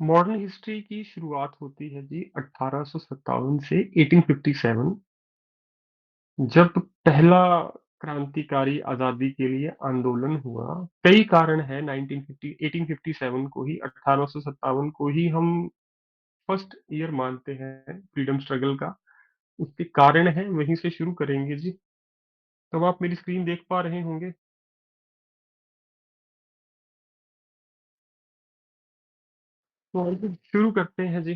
Modern history की शुरुआत होती है जी 1857 से 1857, जब पहला क्रांतिकारी आजादी के लिए आंदोलन हुआ। कई कारण है। 1950 1857 को ही, 1857 को ही हम फर्स्ट ईयर मानते हैं फ्रीडम स्ट्रगल का। उसके कारण है, वहीं से शुरू करेंगे जी। तब आप मेरी स्क्रीन देख पा रहे होंगे। तो आइए शुरू करते हैं जी।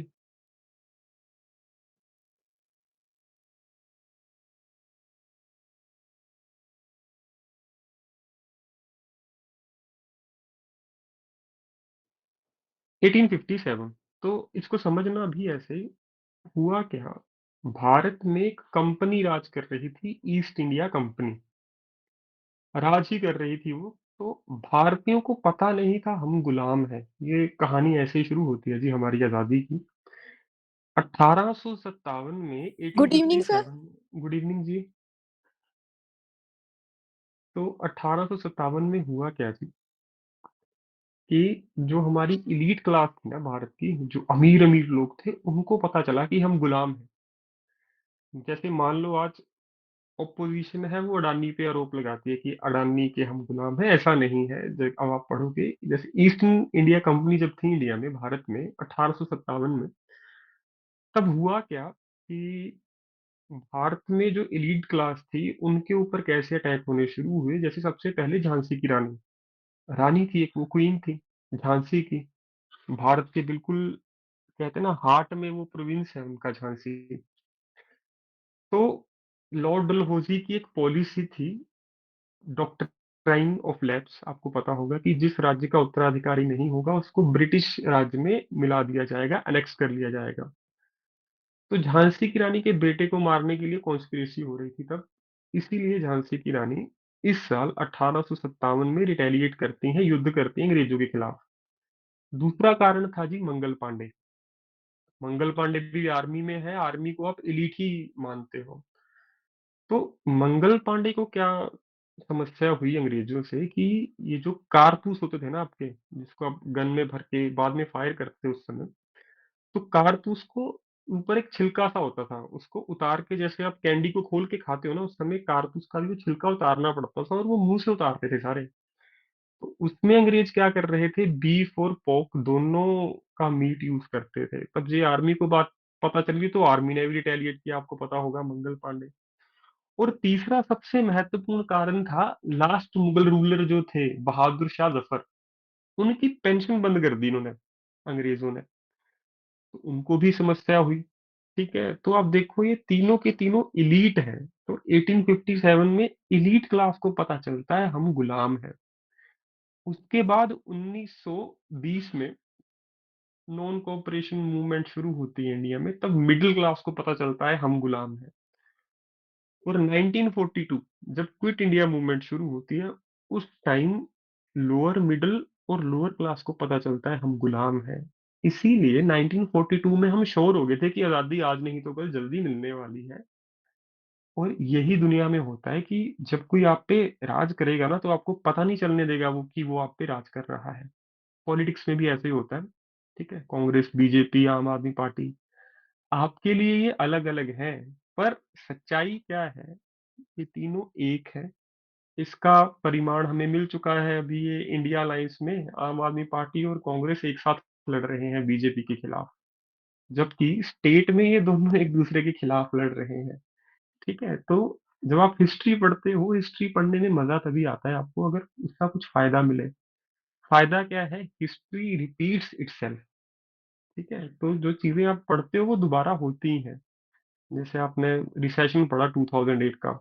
1857, तो इसको समझना भी ऐसे ही। हुआ क्या, भारत में एक कंपनी राज कर रही थी, ईस्ट इंडिया कंपनी राज ही कर रही थी वो। तो भारतीयों को पता नहीं था हम गुलाम हैं। ये कहानी ऐसे ही शुरू होती है जी हमारी आजादी की। 1857 में, गुड इवनिंग सर। 1857 में, गुड इवनिंग जी। तो 1857 में हुआ क्या जी, कि जो हमारी इलीट क्लास थी ना भारत की, जो अमीर अमीर लोग थे, उनको पता चला कि हम गुलाम हैं। जैसे मान लो आज ऑपोजिशन है, वो अडानी पे आरोप लगाती है कि अडानी के हम गुलाम हैं। ऐसा नहीं है। जब अब आप पढ़ोगे, जैसे ईस्ट इंडिया कंपनी जब थी इंडिया में, भारत में 1857 में, तब हुआ क्या कि भारत में जो एलीट क्लास थी, उनके ऊपर कैसे अटैक होने शुरू हुए। जैसे सबसे पहले झांसी की रानी, रानी थी एक, वो क्वीन थी झांसी की। भारत के बिल्कुल, कहते हैं ना, हार्ट में वो प्रोविंस है उनका, झांसी। तो लॉर्ड डलहौजी की एक पॉलिसी थी, डॉक्ट्राइन ऑफ लैप्स। आपको पता होगा कि जिस राज्य का उत्तराधिकारी नहीं होगा, उसको ब्रिटिश राज्य में मिला दिया जाएगा, अनेक्स कर लिया जाएगा। तो झांसी की रानी के बेटे को मारने के लिए कॉन्स्पिरेसी हो रही थी तब। इसीलिए झांसी की रानी इस साल 1857 में रिटेलिएट करती हैं, युद्ध करती हैं अंग्रेजों के खिलाफ। दूसरा कारण था जी मंगल पांडे। मंगल पांडे भी आर्मी में है, आर्मी को आप एलीट ही मानते हो। तो मंगल पांडे को क्या समस्या हुई अंग्रेजों से, कि ये जो कारतूस होते थे ना आपके, जिसको आप गन में भर के बाद में फायर करते थे उस समय, तो कारतूस को ऊपर एक छिलका सा होता था, उसको उतार के, जैसे आप कैंडी को खोल के खाते हो ना, उस समय कारतूस का भी छिलका उतारना पड़ता था, और वो मुंह से उतारते थे सारे। तो उसमें अंग्रेज क्या कर रहे थे, बीफ और पोर्क दोनों का मीट यूज करते थे। तब ये आर्मी को बात पता चली, तो आर्मी ने भी रिटेलिएट किया, आपको पता होगा, मंगल पांडे। और तीसरा सबसे महत्वपूर्ण कारण था, लास्ट मुगल रूलर जो थे बहादुर शाह जफर, उनकी पेंशन बंद कर दी इन्होंने, अंग्रेजों ने। तो उनको भी समस्या हुई। ठीक है, तो आप देखो ये तीनों के तीनों इलीट हैं। तो 1857 में इलीट क्लास को पता चलता है हम गुलाम हैं। उसके बाद 1920 में नॉन कोऑपरेशन मूवमेंट शुरू होती है इंडिया में, तब मिडिल क्लास को पता चलता है हम गुलाम हैं। और 1942 जब क्विट इंडिया मूवमेंट शुरू होती है, उस टाइम लोअर मिडिल और लोअर क्लास को पता चलता है हम गुलाम हैं। इसीलिए 1942 में हम श्योर हो गए थे कि आजादी आज नहीं तो कल जल्दी मिलने वाली है। और यही दुनिया में होता है कि जब कोई आप पे राज करेगा ना, तो आपको पता नहीं चलने देगा वो, कि वो आप पे राज कर रहा है। पॉलिटिक्स में भी ऐसे ही होता है। ठीक है, कांग्रेस, बीजेपी, आम आदमी पार्टी, आपके लिए ये अलग अलग है, पर सच्चाई क्या है, ये तीनों एक है। इसका परिमाण हमें मिल चुका है। अभी ये इंडिया अलायंस में आम आदमी पार्टी और कांग्रेस एक साथ लड़ रहे हैं बीजेपी के खिलाफ, जबकि स्टेट में ये दोनों एक दूसरे के खिलाफ लड़ रहे हैं। ठीक है, तो जब आप हिस्ट्री पढ़ते हो, हिस्ट्री पढ़ने में मजा तभी आता है आपको, अगर उसका कुछ फायदा मिले। फायदा क्या है, हिस्ट्री रिपीट्स इटसेल्फ। ठीक है, तो जो चीजें आप पढ़ते हो वो दोबारा होती ही हैं। जैसे आपने रिसेशन पढ़ा 2008 का,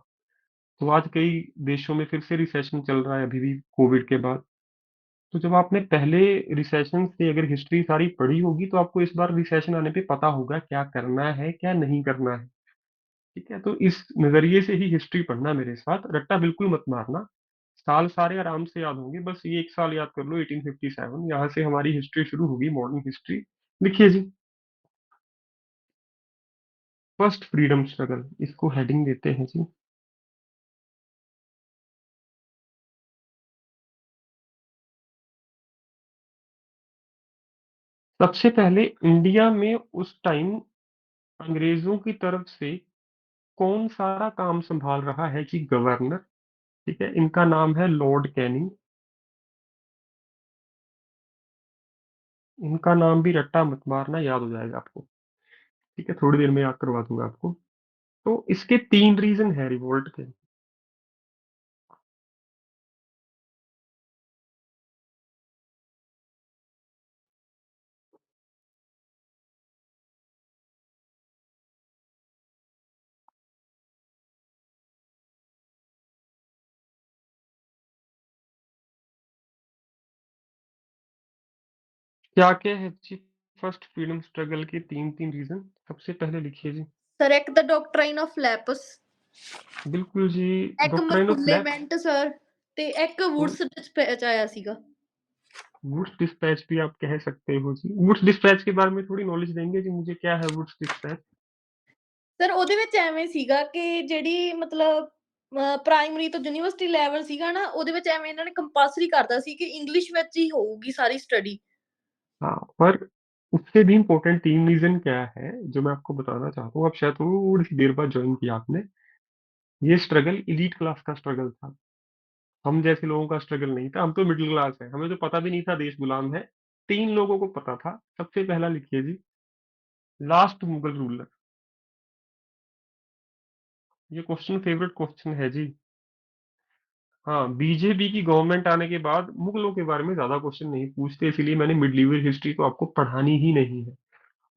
तो आज कई देशों में फिर से रिसेशन चल रहा है अभी भी, कोविड के बाद। तो जब आपने पहले रिसेशन से अगर हिस्ट्री सारी पढ़ी होगी, तो आपको इस बार रिसेशन आने पे पता होगा क्या करना है क्या नहीं करना है। ठीक है, तो इस नजरिए से ही हिस्ट्री पढ़ना, मेरे साथ रट्टा बिल्कुल मत मारना। साल सारे आराम से याद होंगे, बस ये एक साल याद कर लो, 1857, यहाँ से हमारी हिस्ट्री शुरू होगी, मॉडर्न हिस्ट्री। लिखिए जी, फर्स्ट फ्रीडम स्ट्रगल, इसको हेडिंग देते हैं जी। सबसे पहले इंडिया में उस टाइम अंग्रेजों की तरफ से कौन सारा काम संभाल रहा है जी? गवर्नर। ठीक है, इनका नाम है लॉर्ड कैनिंग। इनका नाम भी रट्टा मत मारना, याद हो जाएगा आपको। ठीक है, थोड़ी देर में याद करवा दूंगा आपको। तो इसके तीन रीजन है रिवोल्ट के। क्या क्या है जी फर्स्ट फ्रीडम स्ट्रगल के तीन तीन रीजन? सबसे पहले लिखिए जी। सर एक द डॉक्ट्राइन ऑफ लैपस, बिल्कुल जी। ਇੱਕ डॉक्ट्राइन ऑफ लैप्स। ਮਕੁਲੇਮੈਂਟ सर, ਤੇ ਇੱਕ और ਵੁड्स ਡਿਸਪੈਚ ਆਇਆ ਸੀਗਾ। वुड्स डिस्पैच भी आप कह सकते हो जी। वुड्स डिस्पैच के बारे में थोड़ी नॉलेज देंगे जी मुझे, क्या है वुड्स डिस्पैच? ਸਰ ਉਹਦੇ ਵਿੱਚ ਐਵੇਂ ਸੀਗਾ ਕਿ ਜਿਹੜੀ ਮਤਲਬ ਪ੍ਰਾਇਮਰੀ ਤੋਂ ਯੂਨੀਵਰਸਿਟੀ ਲੈਵਲ ਸੀਗਾ ਨਾ, ਉਹਦੇ ਵਿੱਚ ਐਵੇਂ ਇਹਨਾਂ ਨੇ ਕੰਪਲਸਰੀ ਕਰਤਾ ਸੀ ਕਿ ਇੰਗਲਿਸ਼ ਵਿੱਚ ਹੀ ਹੋਊਗੀ सारी स्टडी। हाँ, पर उससे भी इम्पोर्टेंट तीन रीजन क्या है जो मैं आपको बताना चाहता हूँ। अब शायद थोड़ी सी देर बाद ज्वाइन किया आपने। ये स्ट्रगल इलीट क्लास का स्ट्रगल था। हम जैसे लोगों का स्ट्रगल नहीं था, हम तो मिडिल क्लास है, हमें तो पता भी नहीं था देश गुलाम है। तीन लोगों को पता था। सबसे पहला लिखिए जी, लास्ट मुगल रूलर। ये क्वेश्चन फेवरेट क्वेश्चन है जी। हाँ, बीजेपी की गवर्नमेंट आने के बाद मुगलों के बारे में ज्यादा क्वेश्चन नहीं पूछते, इसीलिए मैंने मिडिलीवल हिस्ट्री तो आपको पढ़ानी ही नहीं है।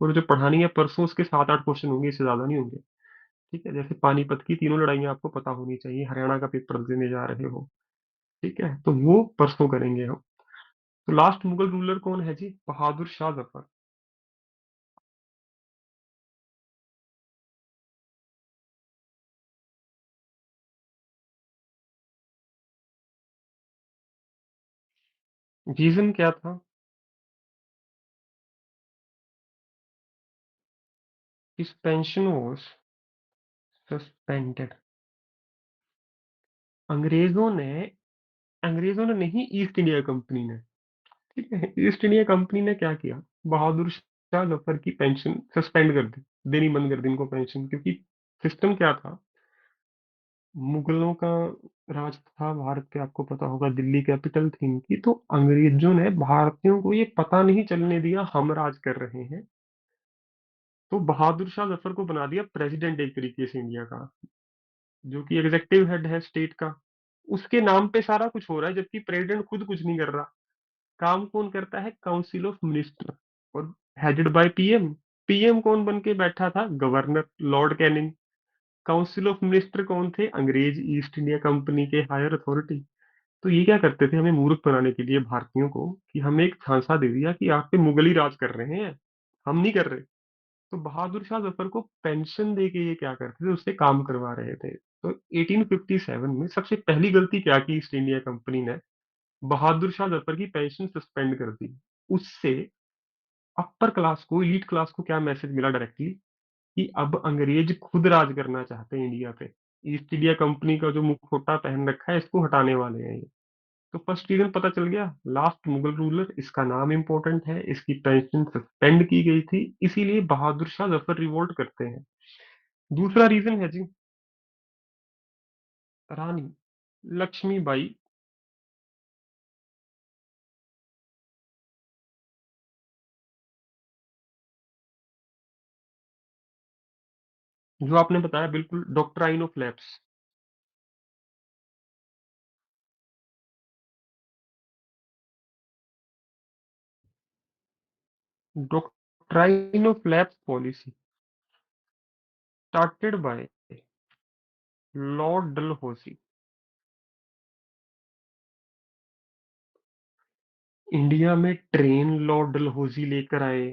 और जो पढ़ानी है परसों, उसके सात आठ क्वेश्चन होंगे, इससे ज्यादा नहीं होंगे। ठीक है, जैसे पानीपत की तीनों लड़ाइयाँ आपको पता होनी चाहिए, हरियाणा का पेपर देने जा रहे हो। ठीक है, तो वो परसों करेंगे हम। तो लास्ट मुगल रूलर कौन है जी? बहादुर शाह जफर। रीजन क्या था? His pension was suspended. अंग्रेजों ने अंग्रेजों ने नहीं, ईस्ट इंडिया कंपनी ने। ठीक है, ईस्ट इंडिया कंपनी ने क्या किया? बहादुर शाह जफर की पेंशन सस्पेंड कर दी, देनी बंद कर दी इनको पेंशन। क्योंकि सिस्टम क्या था, मुगलों का राज था भारत पे, आपको पता होगा, दिल्ली कैपिटल थी इनकी। तो अंग्रेजों ने भारतीयों को ये पता नहीं चलने दिया हम राज कर रहे हैं। तो बहादुर शाह जफर को बना दिया प्रेसिडेंट एक तरीके से इंडिया का, जो कि एग्जेक्टिव हेड है स्टेट का। उसके नाम पे सारा कुछ हो रहा है, जबकि प्रेसिडेंट खुद कुछ नहीं कर रहा। काम कौन करता है? काउंसिल ऑफ मिनिस्टर, और हेडेड बाय पीएम। पीएम कौन बन के बैठा था? Governor Lord Canning. Council of minister कौन थे? अंग्रेज ईस्ट इंडिया कंपनी के हायर अथॉरिटी। तो ये क्या करते थे, हमें मूर्ख बनाने के लिए भारतीयों को, कि हमें एक झांसा दे दिया कि आप पे मुगल ही राज कर रहे हैं, हम नहीं कर रहे। तो बहादुर शाह जफर को पेंशन दे के ये क्या करते थे, उससे काम करवा रहे थे। तो 1857 में सबसे पहली गलती क्या की ईस्ट इंडिया कंपनी ने? बहादुर शाह जफर की पेंशन सस्पेंड कर दी। उससे अपर क्लास को, इलीट क्लास को क्या मैसेज मिला डायरेक्टली, कि अब अंग्रेज खुद राज करना चाहते हैं इंडिया पे। ईस्ट इंडिया कंपनी का जो मुखौटा पहन रखा है, इसको हटाने वाले हैं ये। तो फर्स्ट रीजन पता चल गया, लास्ट मुगल रूलर, इसका नाम इंपॉर्टेंट है, इसकी पेंशन सस्पेंड की गई थी, इसीलिए बहादुर शाह जफर रिवोल्ट करते हैं। दूसरा रीजन है जी, रानी लक्ष्मीबाई। जो आपने बताया बिल्कुल, doctrine of lapse. Doctrine of lapse policy started by Lord Dalhousie. India में ट्रेन लॉर्ड डलहौजी लेकर आए।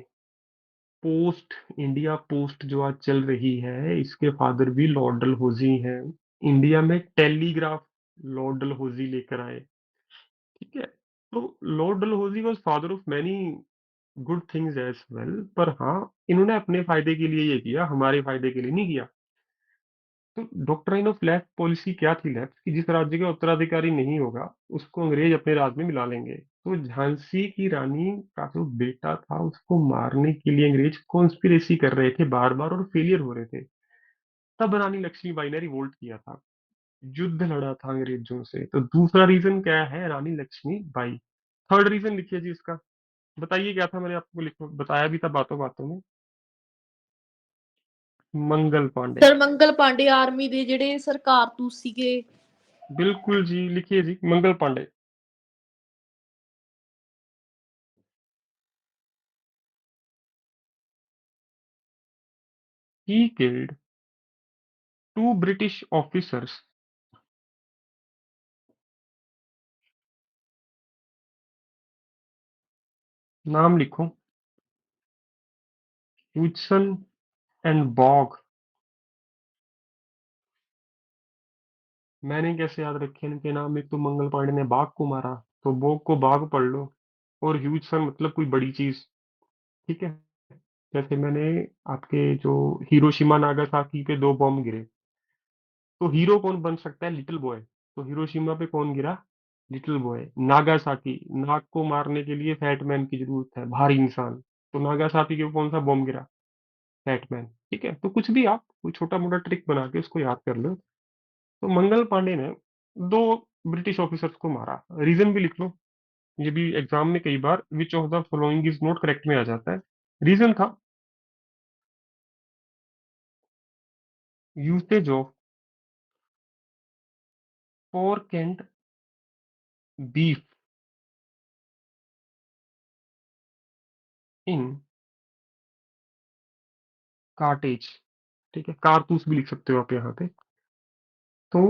पोस्ट, इंडिया पोस्ट जो आज चल रही है, इसके फादर भी लॉर्ड डलहौजी हैं। इंडिया में टेलीग्राफ लॉर्ड डलहौजी लेकर आए। ठीक है, तो Lord Dalhousie was father of many good things as well, पर हाँ, इन्होंने अपने फायदे के लिए ये किया, हमारे फायदे के लिए नहीं किया। तो डॉक्ट्राइन ऑफ लैप्स पॉलिसी क्या थी लैप्स की? जिस राज्य का उत्तराधिकारी नहीं होगा उसको अंग्रेज अपने राज्य में मिला लेंगे। तो झांसी की रानी का जो बेटा था उसको मारने के लिए अंग्रेज कॉन्स्पिरेसी कर रहे थे बार बार और फेलियर हो रहे थे। तब रानी लक्ष्मीबाई ने रिवोल्ट किया था, युद्ध लड़ा था अंग्रेजों से। तो दूसरा रीजन क्या है? रानी लक्ष्मीबाई। थर्ड रीजन लिखिए जी इसका। बताइए क्या था? मैंने आपको लिखो बताया भी था बातों बातों में। मंगल पांडे। सर मंगल पांडे आर्मी ਦੇ ਜਿਹੜੇ ਸਰ ਕਾਰਤੂਸ ਸੀਗੇ। बिल्कुल जी, लिखिए जी Mangal Pandey. He killed two British officers. नाम लिखो, ह्यूजसन एंड बॉग। मैंने कैसे याद रखे इनके नाम? एक तो मंगल पांडे ने बाघ को मारा, तो बॉग को बाघ पढ़ लो। और ह्यूजसन मतलब कोई बड़ी चीज, ठीक है। जैसे मैंने आपके जो हिरोशिमा नागासाकी पे दो बॉम्ब गिरे, तो हीरो कौन बन सकता है? Little boy. तो हिरोशिमा पे कौन गिरा? Little boy. नागासाकी, नाग को मारने के लिए फैट मैन की जरूरत है, भारी इंसान। तो नागासाकी के ऊपर कौन सा बॉम्ब गिरा? Fat man. ठीक है, तो कुछ भी आप कोई छोटा मोटा ट्रिक बना के उसको याद कर लो। तो मंगल पांडे ने दो ब्रिटिश ऑफिसर्स को मारा। रीजन भी लिख लो, ये भी एग्जाम में कई बार which of the following is not correct में आ जाता है। रीजन था usage of pork and beef in cartridge. ठीक है, कारतूस भी लिख सकते हो आप यहाँ पे। तो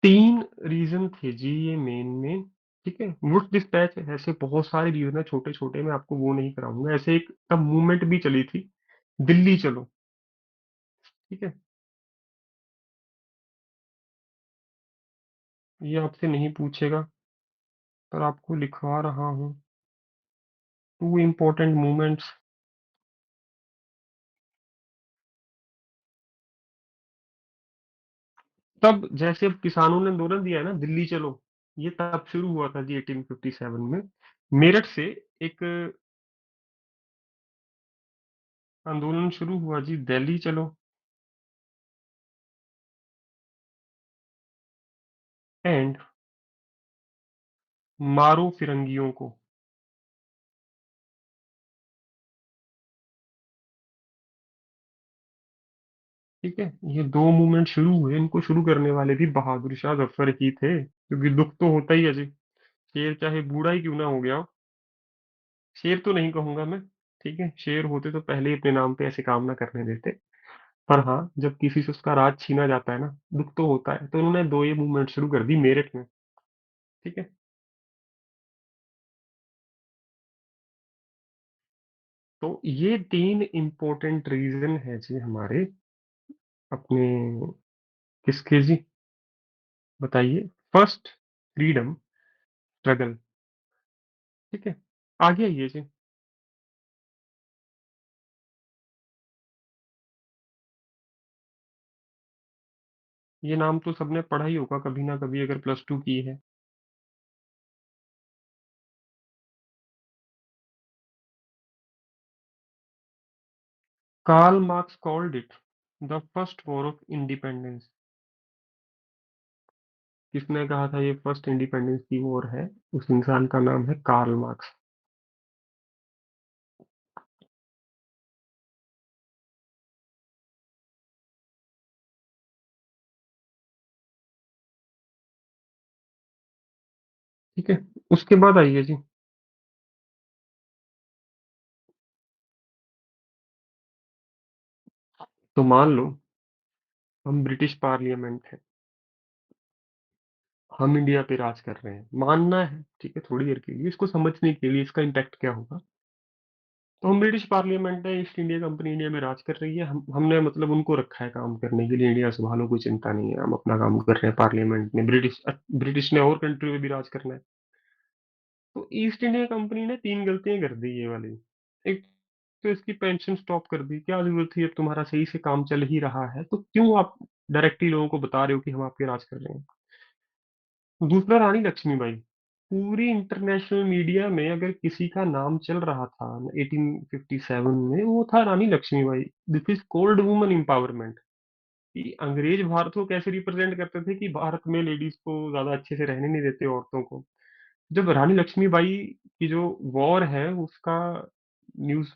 तीन रीजन थे जी ये मेन में। ठीक है, वुड्स डिस्पैच, ऐसे बहुत सारे रीजन है छोटे छोटे, मैं आपको वो नहीं कराऊंगा। ऐसे एक तब मूवमेंट भी चली थी, दिल्ली चलो। ठीक है, ये आपसे नहीं पूछेगा पर आपको लिखवा रहा हूँ। Two important movements. तब जैसे अब किसानों ने आंदोलन दिया है ना, दिल्ली चलो, ये तब शुरू हुआ था जी 1857 में। मेरठ से एक आंदोलन शुरू हुआ जी, दिल्ली चलो एंड मारो फिरंगियों को। ठीक है, ये दो मूवमेंट शुरू हुए, इनको शुरू करने वाले भी बहादुर शाह जफर ही थे, क्योंकि दुख तो होता ही है जी। शेर चाहे बूढ़ा ही क्यों ना हो गया हो। शेर तो नहीं कहूंगा मैं, ठीक है, शेर होते तो पहले ही अपने नाम पे ऐसे काम ना करने देते। पर हाँ, जब किसी से उसका राज छीना जाता है ना, दुख तो होता है। तो उन्होंने दो ये मूवमेंट शुरू कर दी मेरठ में। ठीक है, तो ये तीन इंपॉर्टेंट रीजन है जी हमारे अपने, किसके जी? बताइए। First, freedom struggle. ठीक है, आगे आइए जी। ये नाम तो सबने पढ़ा ही होगा कभी ना कभी अगर प्लस टू की है। Karl Marx called it the first war of independence. किसने कहा था ये फर्स्ट इंडिपेंडेंस की वॉर है? उस इंसान का नाम है कार्ल मार्क्स। ठीक है, उसके बाद आइए जी। तो मान लो हम ब्रिटिश पार्लियामेंट है, हम इंडिया पे राज कर रहे हैं, मानना है ठीक है, थोड़ी देर के लिए इसको समझने के लिए इसका इम्पैक्ट क्या होगा। तो हम ब्रिटिश पार्लियामेंट है, ईस्ट इंडिया कंपनी इंडिया में राज कर रही है, हमने मतलब उनको रखा है काम करने के लिए, इंडिया संभालो कोई चिंता नहीं है, हम अपना काम कर रहे हैं। पार्लियामेंट ने ब्रिटिश ने और कंट्री में भी राज करना है। तो ईस्ट इंडिया कंपनी ने तीन गलतियां कर दी ये वाली। एक तो इसकी पेंशन स्टॉप कर दी, क्या जरूरत थी? अब तुम्हारा सही से काम चल ही रहा है तो क्यों आप डायरेक्टली लोगों को बता रहे हो कि हम आपके राज कर रहे हैं। दूसरा, रानी लक्ष्मीबाई। पूरी इंटरनेशनल मीडिया में अगर किसी का नाम चल रहा था 1857 में, वो था Rani Laxmibai. This is called woman empowerment. कि अंग्रेज भारत को कैसे रिप्रेजेंट करते थे कि भारत में लेडीज को ज्यादा अच्छे से रहने नहीं देते, औरतों को। जब रानी लक्ष्मीबाई की जो वॉर है उसका न्यूज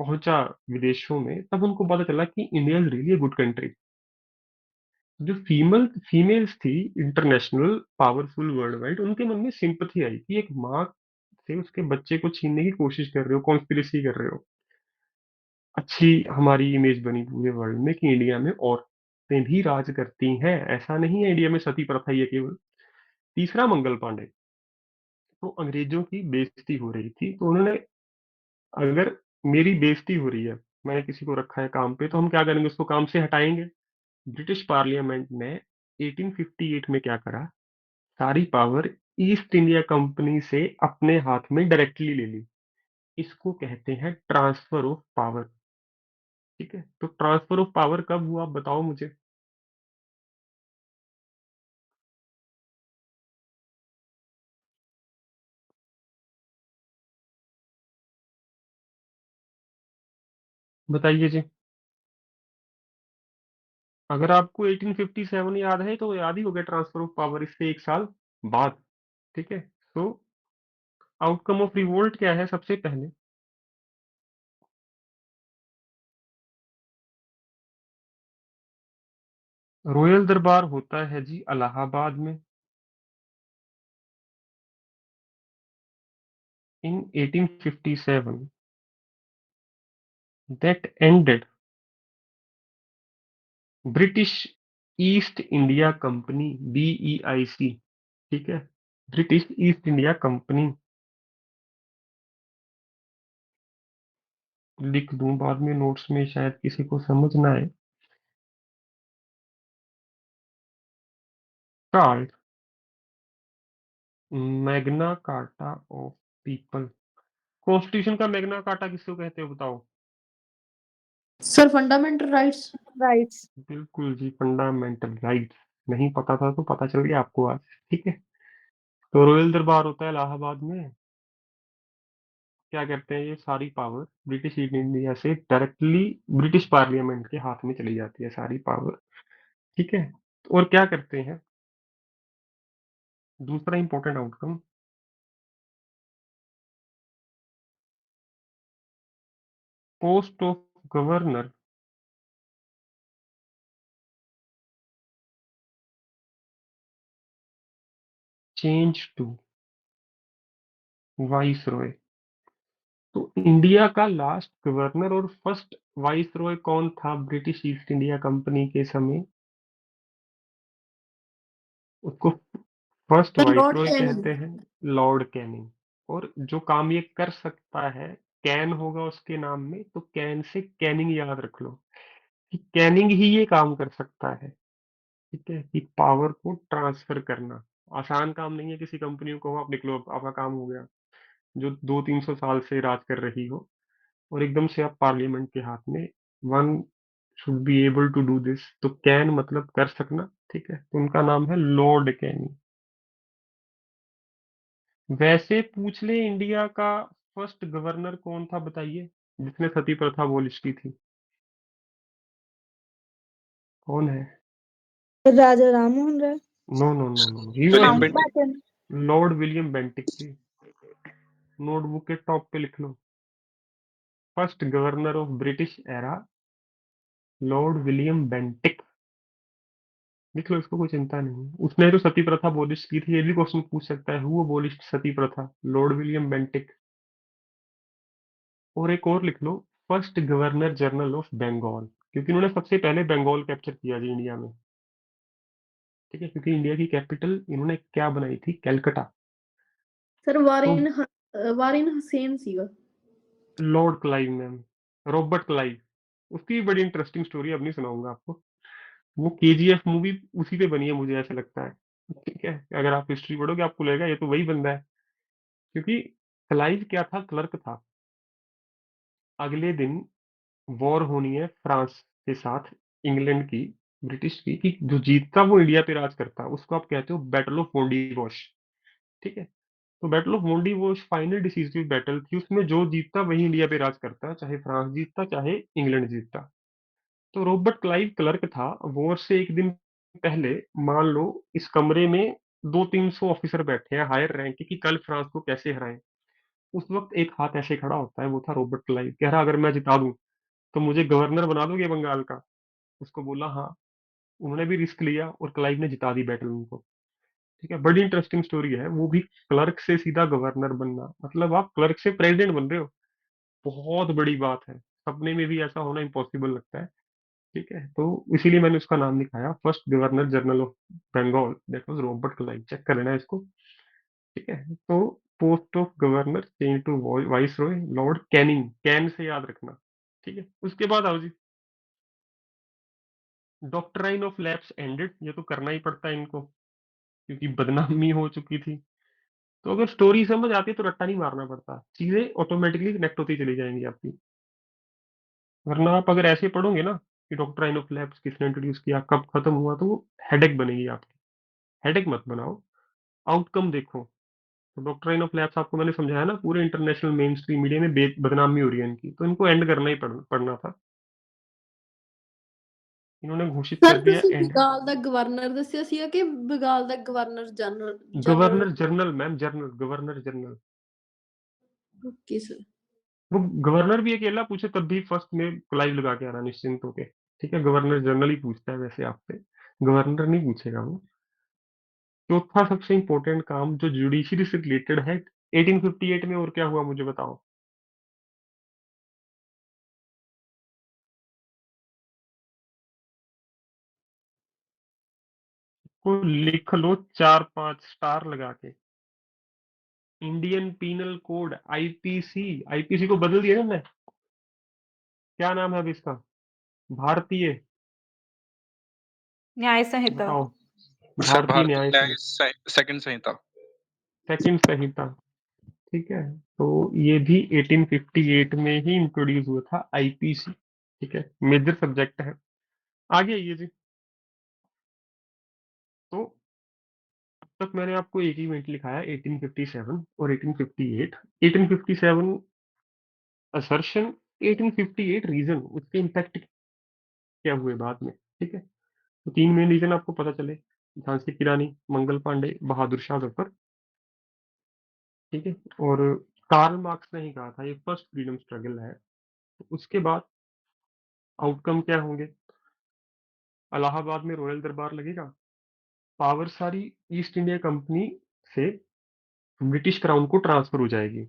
पहुंचा विदेशों में, तब उनको पता चला कि India is really a good country. जो फीमेल्स थी इंटरनेशनल पावरफुल वर्ल्ड वाइड, उनके मन में सिंपथी आई कि एक माँ से उसके बच्चे को छीनने की कोशिश कर रहे हो, कॉन्स्पिरेसी कर रहे हो। अच्छी हमारी इमेज बनी पूरे वर्ल्ड में कि इंडिया में औरतें भी राज करती हैं, ऐसा नहीं है इंडिया में सती प्रथा ही है केवल। तीसरा, मंगल पांडे। तो अंग्रेजों की बेइज्जती हो रही थी, तो उन्होंने, अगर मेरी बेइज्जती हो रही है, मैंने किसी को रखा है काम पे, तो हम क्या करेंगे, उसको काम से हटाएंगे। ब्रिटिश पार्लियामेंट ने 1858 में क्या करा, सारी पावर ईस्ट इंडिया कंपनी से अपने हाथ में डायरेक्टली ले ली। इसको कहते हैं ट्रांसफर ऑफ पावर। ठीक है, तो ट्रांसफर ऑफ पावर कब हुआ, आप बताओ मुझे। बताइए जी। अगर आपको 1857 याद है तो याद ही हो गया ट्रांसफर ऑफ पावर, इससे एक साल बाद। ठीक है, तो आउटकम ऑफ रिवोल्ट क्या है सबसे पहले। रॉयल दरबार होता है जी इलाहाबाद में, इन 1857। That ended British East India company, BEIC। ठीक है, ब्रिटिश ईस्ट इंडिया कंपनी। लिख दूं बाद में नोट्स में, शायद किसी को समझ ना आए। Card, Magna carta of people. Constitution का मैग्ना कार्टा किसको कहते हो बताओ। Sir fundamental rights. राइट्स। बिल्कुल जी, फंडामेंटल राइट्स। नहीं पता था तो पता चल गया आपको आज। ठीक है, तो रॉयल दरबार होता है इलाहाबाद में। क्या करते हैं, ये सारी पावर ब्रिटिश ईस्ट इंडिया से डायरेक्टली ब्रिटिश पार्लियामेंट के हाथ में चली जाती है सारी पावर। ठीक है, और क्या करते हैं, दूसरा important outcome, post of governor change to viceroy. तो इंडिया का लास्ट गवर्नर और फर्स्ट वाइस रॉय कौन था ब्रिटिश ईस्ट इंडिया कंपनी के समय, उसको first sir vice lord roy Canning. कहते हैं, लॉर्ड कैनिंग। और जो काम ये कर सकता है, कैन होगा उसके नाम में, तो कैन से कैनिंग याद रख लो, कि कैनिंग ही ये काम कर सकता है। ठीक है, कि पावर को ट्रांसफर करना आसान काम नहीं है। किसी कंपनी को आप निकलो, आपका काम हो गया, जो 200-300 साल से राज कर रही हो, और एकदम से आप पार्लियामेंट के हाथ में, one should be able to do this, तो कैन मतलब कर सकना। ठीक है, तो उनका नाम है लॉर्ड कैनिंग। वैसे पूछ ले, इंडिया का फर्स्ट गवर्नर कौन था बताइए, जिसने सती प्रथा अबॉलिश की थी, कौन है। Raja Ram Mohan Roy. No no no no, he William was Bentinck. Mountbatten. Lord William Bentinck ji. Notebook के टॉप पे लिख लो, first governor of British era, Lord William Bentinck. लिख लो इसको, कोई चिंता नहीं। उसने जो सती प्रथा अबॉलिश की थी, ये भी क्वेश्चन पूछ सकता है, हु अबॉलिश्ड सती प्रथा, लॉर्ड विलियम बेंटिक। और एक और लिख लो, first governor general of Bengal, क्योंकि उन्होंने सबसे पहले बंगाल कैप्चर किया जी इंडिया में। ठीक है, क्योंकि इंडिया की कैपिटल इन्होंने क्या बनाई थी, कैलकटा। सर तो वारिन हुसैन सीगा। Lord Clive ma'am, Robert Clive. उसकी भी बड़ी इंटरेस्टिंग स्टोरी, अब नहीं सुनाऊंगा आपको। वो KGF मूवी उसी पे बनी है, मुझे ऐसा लगता है। ठीक है, अगर आप हिस्ट्री पढ़ोगे आपको लगेगा ये तो वही बंदा है। क्योंकि क्लाइव क्या था, क्लर्क था। अगले दिन वॉर होनी है फ्रांस के साथ, इंग्लैंड की। ब्रिटिश की, कि जो जीतता वो इंडिया पे राज करता, उसको आप कहते हो बैटल ऑफ वोंडीबॉश। ठीक है। तो battle of Wandiwash final decisive battle थी, उसमें जो जीतता वही इंडिया पे राज करता, चाहे फ्रांस जीतता चाहे इंग्लैंड जीतता। तो रॉबर्ट क्लाइव क्लर्क था। वॉर से एक दिन पहले, मान लो इस कमरे में 200-300 ऑफिसर बैठे हैं हायर रैंक के, कि कल फ्रांस को कैसे हराएं। उस वक्त एक हाथ ऐसे खड़ा होता है, वो था रॉबर्ट क्लाइव। कह रहा अगर मैं जिता दूं तो मुझे गवर्नर बना दोगे बंगाल का। उसको बोला हाँ। उन्होंने भी रिस्क लिया और क्लाइव ने जिता दी बैटल उनको। ठीक है, बड़ी इंटरेस्टिंग स्टोरी है वो भी। क्लर्क से सीधा गवर्नर बनना, मतलब आप क्लर्क से प्रेसिडेंट बन रहे हो, बहुत बड़ी बात है। सपने में भी ऐसा होना इम्पॉसिबल लगता है। ठीक है, तो इसीलिए मैंने उसका नाम लिखाया, first governor general of Bengal that was Robert Clive. Check कर लेना इसको। ठीक है। तो post of governor change to viceroy Lord Canning, can से याद रखना। ठीक है, उसके बाद आओ जी। डॉक्ट्राइन ऑफ लैप्स एंडेड, ये तो करना ही पड़ता है इनको, क्योंकि बदनामी हो चुकी थी। तो अगर स्टोरी समझ आती है तो रट्टा नहीं मारना पड़ता, चीजें ऑटोमेटिकली कनेक्ट होती चली जाएंगी आपकी। वरना आप अगर ऐसे पढ़ोगे ना कि डॉक्ट्राइन ऑफ लैप्स किसने इंट्रोड्यूस किया, कब खत्म हुआ, तो वो हेडेक बनेगी आपकी। हेडेक मत बनाओ, आउटकम देखो। तो डॉक्ट्राइन ऑफ लैप्स आपको मैंने समझाया ना, पूरे इंटरनेशनल मेन स्ट्रीम मीडिया में बदनामी हो रही है इनकी, तो इनको एंड करना ही पड़ना था। इन्होंने घोषित ਸਰ कर दिया ਤੁਸੀਂ एंड। ਬੰਗਾਲ ਦਾ ਗਵਰਨਰ ਦੱਸਿਆ ਸੀਗਾ ਕਿ ਬੰਗਾਲ ਦਾ governor general general governor general ma'am, general governor general. Okay sir. वो गवर्नर भी अकेला पूछे तब भी फर्स्ट में क्लाइव लगा के आना निश्चिंत होके। ठीक है, गवर्नर जनरल ही पूछता है वैसे आपसे, गवर्नर नहीं पूछेगा वो। चौथा सबसे इंपॉर्टेंट काम जो जुडिशरी से रिलेटेड है, 1858 में और क्या हुआ मुझे बताओ। को लिख लो 4-5 स्टार लगा के। Indian Penal Code, IPC. IPC को बदल दिया ना, क्या नाम है अब इसका, भारतीय, न्याय संहिता। बताओ। सर भारतीय भारतीय न्याय न्याय संहिता, सेकंड संहिता। सेकंड संहिता। ठीक है। तो ये भी 1858 में ही इंट्रोड्यूस हुआ था, आईपीसी। ठीक है, मेजर सब्जेक्ट है। आगे आइए जी। तो अब तक मैंने आपको एक ही इवेंट लिखाया, 1857 और 1858। 1857 असर्शन, 1858 रीजन, उसके इम्पैक्ट क्या हुए बाद में। ठीक है। तो 3 मेन रीजन आपको पता चले, झांसी की रानी, मंगल पांडे, बहादुर शाह जफर। ठीक है। और कार्ल मार्क्स ने ही कहा था ये फर्स्ट फ्रीडम स्ट्रगल है। तो उसके बाद आउटकम क्या होंगे। इलाहाबाद में रॉयल दरबार लगेगा, पावर सारी ईस्ट इंडिया कंपनी से ब्रिटिश क्राउन को ट्रांसफर हो जाएगी।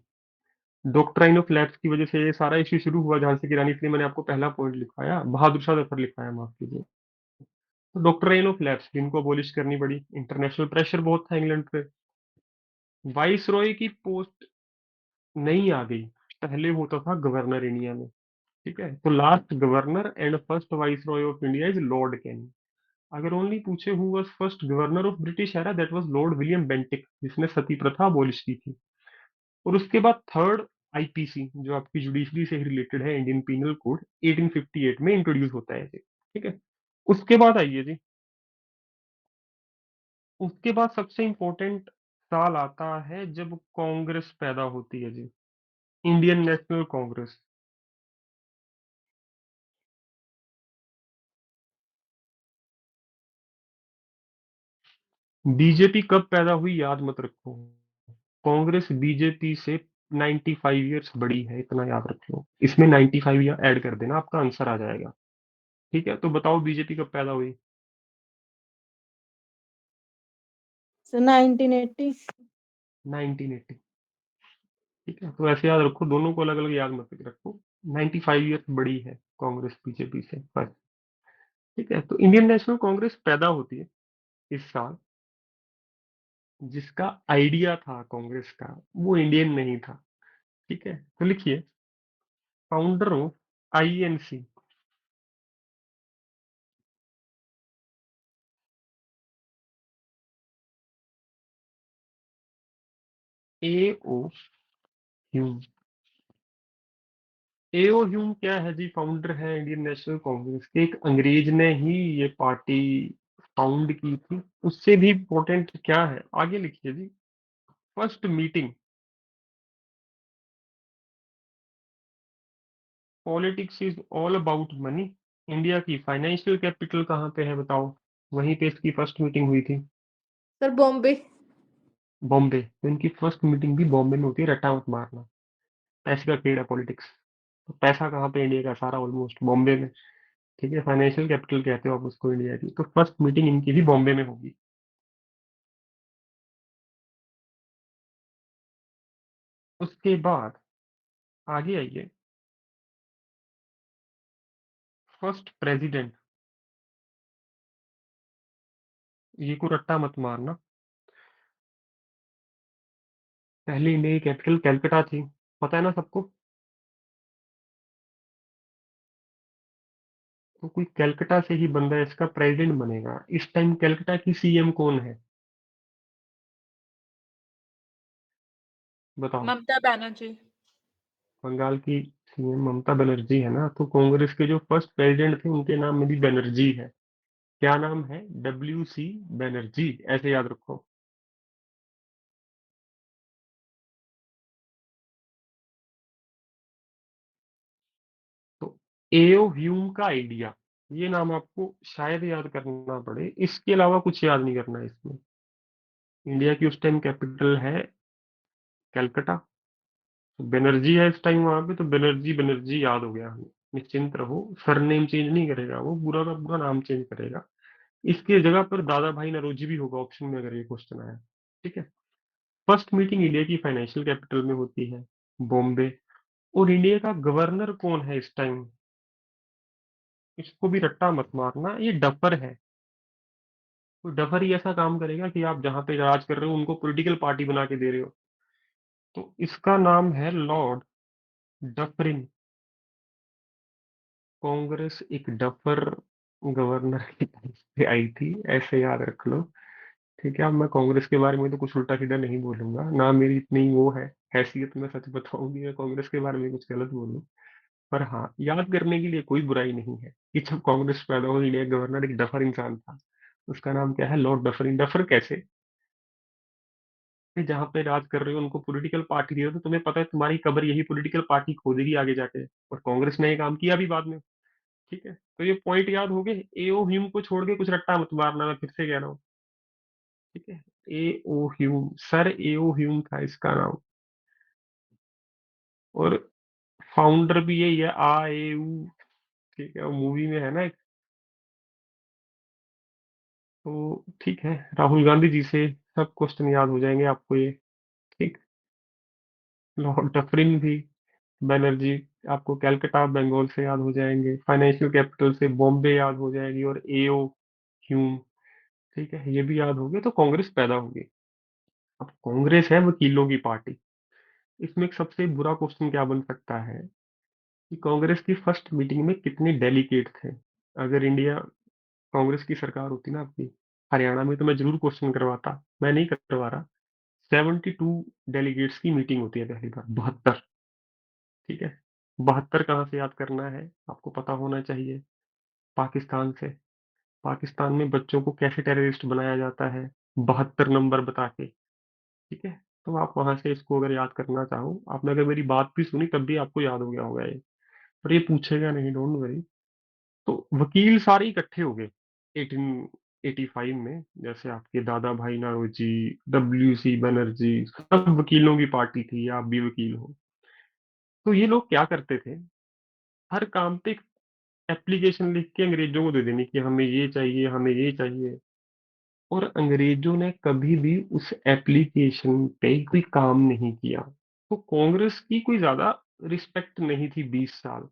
डॉक्ट्राइन ऑफ लैप्स की वजह से ये सारा इश्यू शुरू हुआ झांसी की रानी, इसलिए मैंने आपको पहला पॉइंट लिखवाया, बहादुर शाह जफर लिखवाया, माफ कीजिए। तो डॉक्ट्राइन ऑफ लैप्स जिनको अबॉलिश करनी पड़ी, इंटरनेशनल प्रेशर बहुत था इंग्लैंड पे। वाइस रॉय की पोस्ट नहीं आ गई, पहले होता था गवर्नर इंडिया में। ठीक है, तो last governor and first vice Roy of India is Lord Canning. अगर ओनली पूछे who was first governor of British era, that was Lord William Bentinck, जिसने सती प्रथा अबॉलिश की थी। और उसके बाद थर्ड आईपीसी, जो आपकी जुडिशरी से ही रिलेटेड है, इंडियन पीनल कोड, 1858 में इंट्रोड्यूस होता है जी। ठीक है। उसके बाद आइए जी। उसके बाद सबसे इंपॉर्टेंट साल आता है जब कांग्रेस पैदा होती है जी, इंडियन नेशनल कांग्रेस। बीजेपी कब पैदा हुई याद मत रखो, कांग्रेस बीजेपी से 95 ईयर्स बड़ी है, इतना याद रख लो। इसमें 95 ईयर ऐड कर देना, आपका आंसर आ जाएगा। ठीक है, तो बताओ बीजेपी कब पैदा हुई। सर 1980। 1980। ठीक है, तो ऐसे याद रखो, दोनों को अलग अलग याद मत रखो। 95 ईयर्स बड़ी है कांग्रेस बीजेपी से, बस। ठीक है, तो इंडियन नेशनल कांग्रेस पैदा होती है इस साल। जिसका आइडिया था कांग्रेस का, वो इंडियन नहीं था। ठीक है, तो लिखिए, founder of INC, A O Hume. AO Hume क्या है जी? फाउंडर है इंडियन नेशनल कांग्रेस के। एक अंग्रेज ने ही ये पार्टी फाउंड की थी। उससे भी इम्पोर्टेंट क्या है, आगे लिखिए जी। First meeting. Politics is all about money. India की फाइनेंशियल कैपिटल कहाँ पे है बताओ? वहीं पे इसकी फर्स्ट मीटिंग हुई थी, सर बॉम्बे। बॉम्बे। तो इनकी फर्स्ट मीटिंग भी बॉम्बे में होती है, रट्टा मत मारना। पैसे का खेल है पॉलिटिक्स। तो पैसा कहाँ पे? इंडिया का सारा ऑलमोस्ट बॉम्बे में। ठीक है, फाइनेंशियल कैपिटल कहते हो आप उसको इंडिया की। तो फर्स्ट मीटिंग इनकी भी बॉम्बे में होगी। उसके बाद आगे आइए। फर्स्ट प्रेसिडेंट, ये को रट्टा मत मारना। पहले इंडिया की कैपिटल कैलकटा थी, पता है ना सबको? तो कोई कैलकटा से ही बंदा इसका प्रेसिडेंट बनेगा। इस टाइम कैलकटा की सीएम कौन है बताओ? ममता बनर्जी। बंगाल की सीएम ममता बनर्जी है ना। तो कांग्रेस के जो फर्स्ट प्रेसिडेंट थे उनके नाम में भी बनर्जी है। क्या नाम है? WC बनर्जी, ऐसे याद रखो। तो एओ ह्यूम का आइडिया, ये नाम आपको शायद याद करना पड़े, इसके अलावा कुछ याद नहीं करना है इसमें। इंडिया की उस टाइम कैपिटल है कैलकटा। तो बनर्जी है इस टाइम वहां पे, तो बनर्जी बनर्जी याद हो गया हमें। निश्चिंत रहो, सरनेम चेंज नहीं करेगा वो, पूरा का पूरा नाम चेंज करेगा। इसके जगह पर दादा भाई नरोजी भी होगा ऑप्शन में, अगर ये क्वेश्चन आया। ठीक है। फर्स्ट मीटिंग इंडिया की फाइनेंशियल कैपिटल में होती है, बॉम्बे। और इंडिया का गवर्नर कौन है इस टाइम? इसको भी रट्टा मत मारना, ये डफर है। तो डफर ही ऐसा काम करेगा कि आप जहां पे राज कर रहे हो उनको पॉलिटिकल पार्टी बना के दे रहे हो। तो इसका नाम है लॉर्ड डफरिन। कांग्रेस एक डफर गवर्नर की तरफ से आई थी, ऐसे याद रख लो। ठीक है। अब मैं कांग्रेस के बारे में तो कुछ उल्टा सीधा नहीं बोलूंगा ना, मेरी इतनी वो है हैसियत, मैं सच बताऊंगी मैं कांग्रेस के बारे में कुछ गलत बोलूं। पर हाँ, याद करने के लिए कोई बुराई नहीं है कि जब कांग्रेस पैदा हुई, इंडिया गवर्नर एक डफर इंसान था। उसका नाम क्या है? Lord Dufferin. डफर कैसे? कि जहाँ पे राज कर रहे हो उनको पॉलिटिकल पार्टी दे रहे हो, तो तुम्हें पता है तुम्हारी कबर यही पॉलिटिकल पार्टी खोदेगी आगे जाके। और कांग्रेस ने ये काम किया भी बाद में। ठीक है, तो ये पॉइंट याद हो गए। एओ ह्यूम को छोड़ के कुछ रट्टा मत मारना, मैं फिर से कह रहा हूँ। ठीक है। एओ ह्यूम, सर एओ ह्यूम था इसका नाम। और फाउंडर भी यही है, आ ए यू। ठीक है, मूवी में है ना एक। तो ठीक है, राहुल गांधी जी से सब क्वेश्चन याद हो जाएंगे आपको ये। ठीक। लॉर्ड डफरिन भी, बनर्जी आपको कैलकाटा बंगाल से याद हो जाएंगे, फाइनेंशियल कैपिटल से बॉम्बे याद हो जाएगी, और एओ ह्यूम। ठीक है, ये भी याद हो गया। तो कांग्रेस पैदा होगी। अब कांग्रेस है वकीलों की पार्टी। इसमें एक सबसे बुरा क्वेश्चन क्या बन सकता है कि कांग्रेस की फर्स्ट मीटिंग में कितने डेलीगेट थे? अगर इंडिया कांग्रेस की सरकार होती ना आपकी हरियाणा में, तो मैं जरूर क्वेश्चन करवाता। मैं नहीं करवा रहा। 72 डेलीगेट्स की मीटिंग होती है पहली बार, 72। ठीक है। 72 कहाँ से याद करना है आपको पता होना चाहिए। पाकिस्तान से। पाकिस्तान में बच्चों को कैसे टेररिस्ट बनाया जाता है? 72 नंबर बता के। ठीक है। तो आप वहां से इसको अगर याद करना चाहो, आपने अगर मेरी बात भी सुनी तब भी आपको याद हो गया होगा ये। पर ये पूछेगा नहीं, डोंट वरी। तो वकील सारे इकट्ठे हो गए 1885 में। जैसे आपके दादा भाई नौरोजी, WC बनर्जी, सब वकीलों की पार्टी थी, आप भी वकील हो। तो ये लोग क्या करते थे? हर काम पे एप्लीकेशन लिख के अंग्रेजों को दे देनी कि हमें ये चाहिए, हमें ये चाहिए। और अंग्रेजों ने कभी भी उस एप्लीकेशन पे कोई काम नहीं किया। तो कांग्रेस की कोई ज्यादा रिस्पेक्ट नहीं थी 20 साल।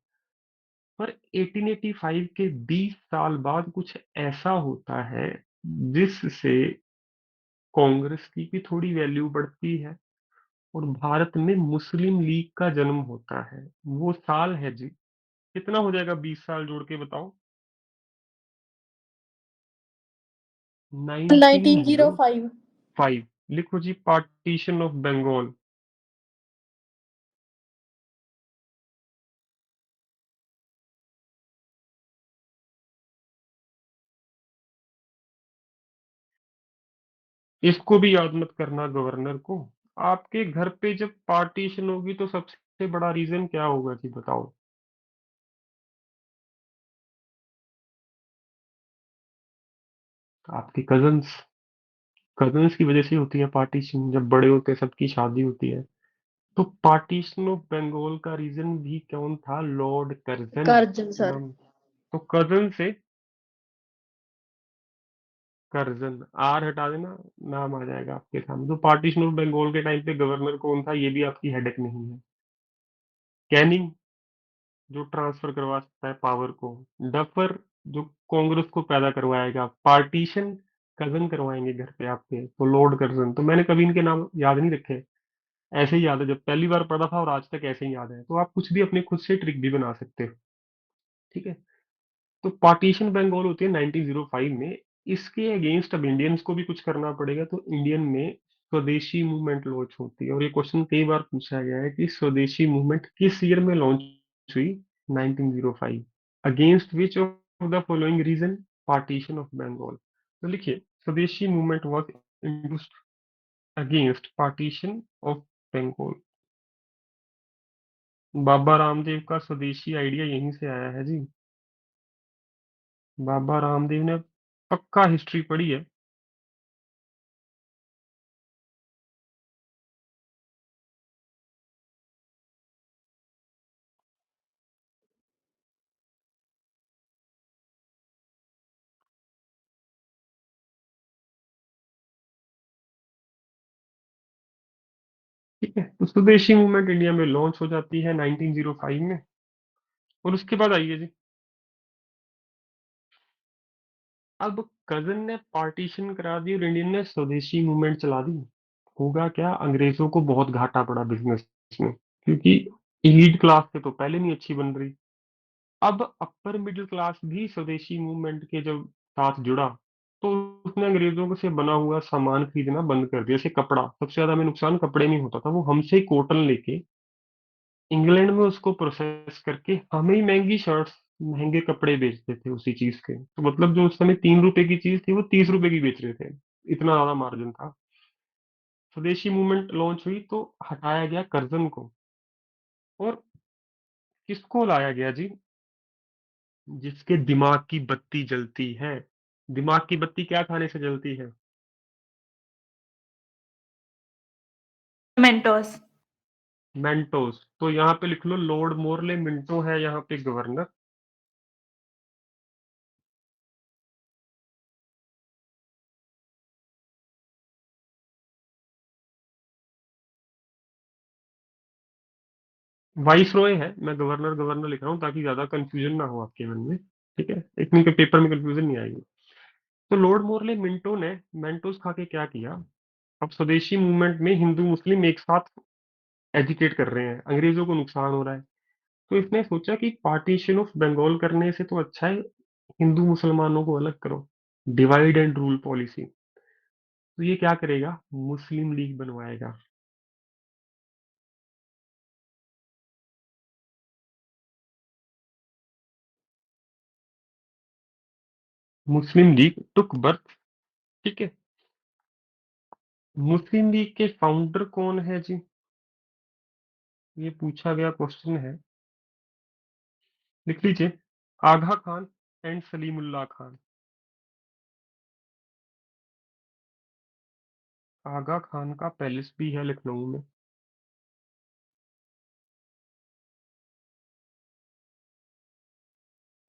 पर 1885 के 20 साल बाद कुछ ऐसा होता है जिससे कांग्रेस की भी थोड़ी वैल्यू बढ़ती है। और भारत में मुस्लिम लीग का जन्म होता है। वो साल है जी, कितना हो जाएगा 20 साल जोड़ के बताओ? 1905। 1905। लिखो जी, पार्टीशन ऑफ बंगाल। इसको भी याद मत करना गवर्नर को। आपके घर पे जब पार्टीशन होगी तो सबसे बड़ा रीजन क्या होगा जी, बताओ। आपके कजन्स। कजन्स की वजह से होती है पार्टीशन, जब बड़े होते हैं सबकी शादी होती है। तो पार्टीशन ऑफ बंगाल का रीजन भी कौन था? Lord Curzon. Curzon sir. नाम। तो कर्जन से कर्जन, आर हटा देना, नाम आ जाएगा आपके सामने। तो पार्टीशन ऑफ बंगाल के टाइम पे गवर्नर कौन था, ये भी आपकी हेडेक नहीं है। कैनिंग, जो ट्रांसफर करवा सकता है पावर को। डफर, जो कांग्रेस को पैदा करवाएगा। पार्टीशन, कजन करवाएंगे घर पे आपके, तो लॉर्ड कर्जन। तो मैंने कभी इनके नाम याद नहीं रखे, ऐसे ही याद है, जब पहली बार पढ़ा था और आज तक ऐसे ही याद है। तो आप कुछ भी अपने खुद से ट्रिक भी बना सकते हो। ठीक है। तो पार्टीशन बंगाल होती है 1905 में। इसके अगेंस्ट अब इंडियंस को भी कुछ करना पड़ेगा, तो इंडियन में स्वदेशी मूवमेंट लॉन्च होती है। और ये क्वेश्चन कई बार पूछा गया है कि स्वदेशी मूवमेंट किस ईयर में लॉन्च हुई? 1905। Against which of the following reason? Partition of Bengal. तो लिखिए, Swadeshi movement was induced against partition of Bengal. Baba Ramdev का स्वदेशी आइडिया यहीं से आया है जी। बाबा रामदेव ने पक्का हिस्ट्री पढ़ी है। ठीक है, तो स्वदेशी मूवमेंट इंडिया में लॉन्च हो जाती है 1905 में। और उसके बाद आइए जी, अब कजन ने पार्टीशन करा दी और इंडियन ने स्वदेशी मूवमेंट चला दी। होगा क्या, अंग्रेजों को बहुत घाटा पड़ा बिजनेस में, क्योंकि इलीट क्लास से तो पहले नहीं अच्छी बन रही। अब अपर मिडिल क्लास भी स्वदेशी मूवमेंट के जब साथ जुड़ा, तो उसने अंग्रेजों को से बना हुआ सामान खरीदना बंद कर दिया। जैसे कपड़ा, सबसे ज्यादा में नुकसान कपड़े में होता था। वो हमसे कॉटन लेके इंग्लैंड में उसको प्रोसेस करके हमें ही महंगी शर्ट्स, महंगे कपड़े बेचते थे उसी चीज के। तो मतलब जो उस समय 3 रुपए की चीज थी वो 30 रुपए की बेच रहे थे। इतना ज्यादा मार्जिन था। स्वदेशी मूवमेंट लॉन्च हुई तो हटाया गया कर्जन को, और किसको लाया गया जी? जिसके दिमाग की बत्ती जलती है। दिमाग की बत्ती क्या खाने से जलती है? मेंटोस। मेंटोस। तो यहाँ पे लिख लो, लॉर्ड मोरले मिंटो है यहाँ पे गवर्नर। वाइस रॉय है, मैं गवर्नर गवर्नर लिख रहा हूँ ताकि ज्यादा कंफ्यूजन ना हो आपके मन में। ठीक है, इतनी के पेपर में कंफ्यूजन नहीं आएगी। तो लॉर्ड मोरले मिंटो ने मेंटोस खा के क्या किया? अब स्वदेशी मूवमेंट में हिंदू मुस्लिम एक साथ एजिटेट कर रहे हैं, अंग्रेजों को नुकसान हो रहा है। तो इसने सोचा कि पार्टीशन ऑफ बंगाल करने से तो अच्छा है हिंदू मुसलमानों को अलग करो, डिवाइड एंड रूल पॉलिसी। तो ये क्या करेगा? मुस्लिम लीग बनवाएगा। मुस्लिम लीग टुक बर्थ। ठीक है। मुस्लिम लीग के फाउंडर कौन है जी? ये पूछा गया क्वेश्चन है। लिख लीजिए, आगा खान एंड सलीमुल्लाह खान। आगा खान का पैलेस भी है लखनऊ में।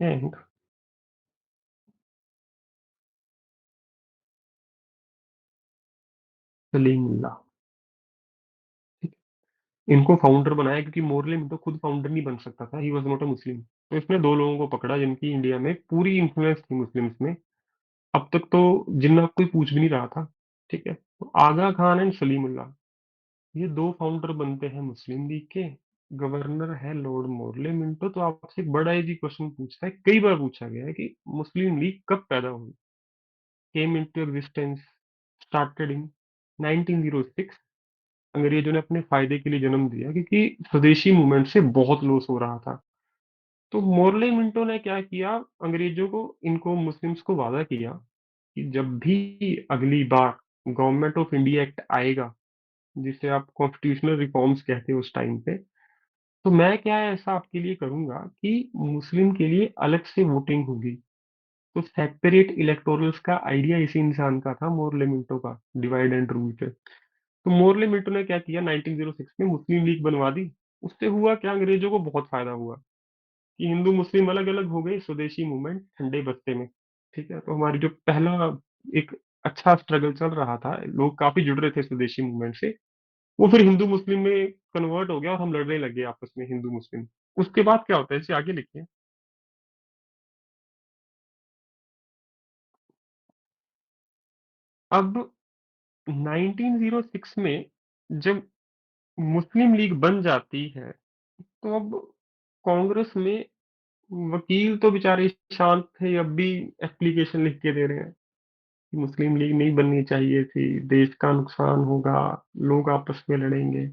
एंड सलीमुल्लाह। इनको फाउंडर बनाया क्योंकि मोरले तो खुद फाउंडर नहीं बन सकता था, ही वॉज नॉट अ मुस्लिम। तो इसने दो लोगों को पकड़ा जिनकी इंडिया में पूरी इन्फ्लुएंस थी मुस्लिम्स में। अब तक तो जिन्ना कोई पूछ भी नहीं रहा था। ठीक है, तो आगा खान एंड सलीमुल्लाह, ये दो फाउंडर बनते हैं मुस्लिम लीग के। गवर्नर है लॉर्ड मोरले मिंटो। तो आपसे एक बड़ा इजी क्वेश्चन पूछता है, कई बार पूछा गया है कि मुस्लिम लीग कब पैदा हुई? Came into existence, started in 1906। अंग्रेजों ने अपने फायदे के लिए जन्म दिया क्योंकि स्वदेशी मूवमेंट से बहुत लॉस हो रहा था। तो मोरले मिंटो ने क्या किया? अंग्रेजों को, इनको मुस्लिम्स को वादा किया कि जब भी अगली बार गवर्नमेंट ऑफ इंडिया एक्ट आएगा, जिसे आप कॉन्स्टिट्यूशनल रिफॉर्म्स कहते हो उस टाइम पे, तो मैं क्या है ऐसा आपके लिए करूंगा कि मुस्लिम के लिए अलग से वोटिंग होगी। तो सेपरेट इलेक्टोरल्स का आइडिया इसी इंसान का था, मोरले मिंटो का, डिवाइड एंड रूल पे। तो मोरले मिंटो ने क्या किया, 1906 में मुस्लिम लीग बनवा दी। उससे हुआ क्या, अंग्रेजों को बहुत फायदा हुआ कि हिंदू मुस्लिम अलग अलग हो गए, स्वदेशी मूवमेंट ठंडे बस्ते में। ठीक है, तो हमारी जो पहला एक अच्छा स्ट्रगल चल रहा था, लोग काफी जुड़ रहे थे स्वदेशी मूवमेंट से, वो फिर हिंदू मुस्लिम में कन्वर्ट हो गया और हम लड़ने लगे आपस में, हिंदू मुस्लिम। उसके बाद क्या होता है, इसे आगे लिखिए। अब 1906 में जब मुस्लिम लीग बन जाती है, तो अब कांग्रेस में वकील तो बेचारे शांत थे, अब भी एप्लीकेशन लिख के दे रहे हैं कि मुस्लिम लीग नहीं बननी चाहिए थी, देश का नुकसान होगा, लोग आपस में लड़ेंगे।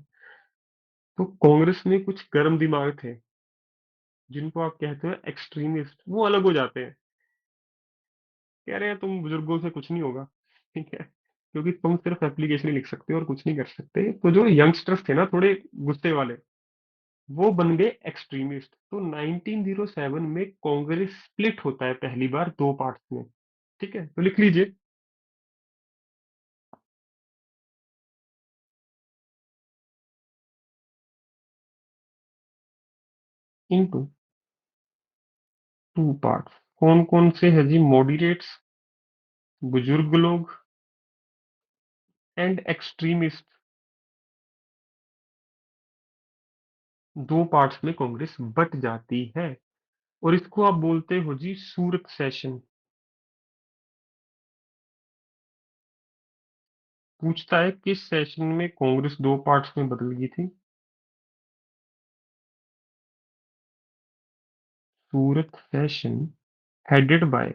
तो कांग्रेस में कुछ गर्म दिमाग थे, जिनको आप कहते हो एक्सट्रीमिस्ट, वो अलग हो जाते हैं। कह रहे हैं तुम बुजुर्गों से कुछ नहीं होगा, ठीक है, क्योंकि तुम सिर्फ एप्लीकेशन ही लिख सकते हो और कुछ नहीं कर सकते। तो जो यंगस्टर्स थे ना, थोड़े गुस्से वाले, वो बन गए एक्सट्रीमिस्ट। तो 1907 में कांग्रेस स्प्लिट होता है पहली बार दो पार्ट्स में। ठीक है, तो लिख लीजिए। Into two parts. कौन कौन से है जी, मॉडरेट्स, बुजुर्ग लोग एंड एक्सट्रीमिस्ट। दो पार्ट्स में कांग्रेस बट जाती है, और इसको आप बोलते हो जी सूरत सेशन। पूछता है किस सेशन में कांग्रेस दो पार्ट्स में बदल गई थी। सूरत सेशन हेडेड बाय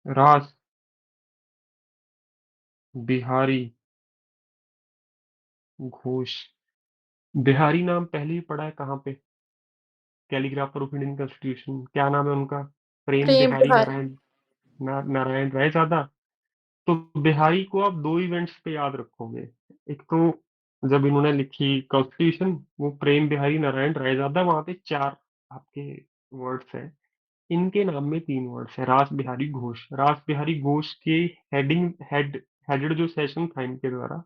रास बिहारी घोष। बिहारी नाम पहले ही पढ़ा है कहाँ पे, कैलीग्राफर ऑफ इंडियन कॉन्स्टिट्यूशन, क्या नाम है उनका, प्रेम प्रेम बिहारी बिहारी। नारायण, नारायण राय ज्यादा। तो बिहारी को आप दो इवेंट्स पे याद रखोगे। एक तो जब इन्होंने लिखी कॉन्स्टिट्यूशन, वो प्रेम बिहारी नारायण रायजादा, वहां पे चार आपके वर्ड्स है, इनके नाम में तीन वर्ड्स है, रास बिहारी घोष। रास बिहारी घोष के हेडेड जो सेशन था इनके द्वारा,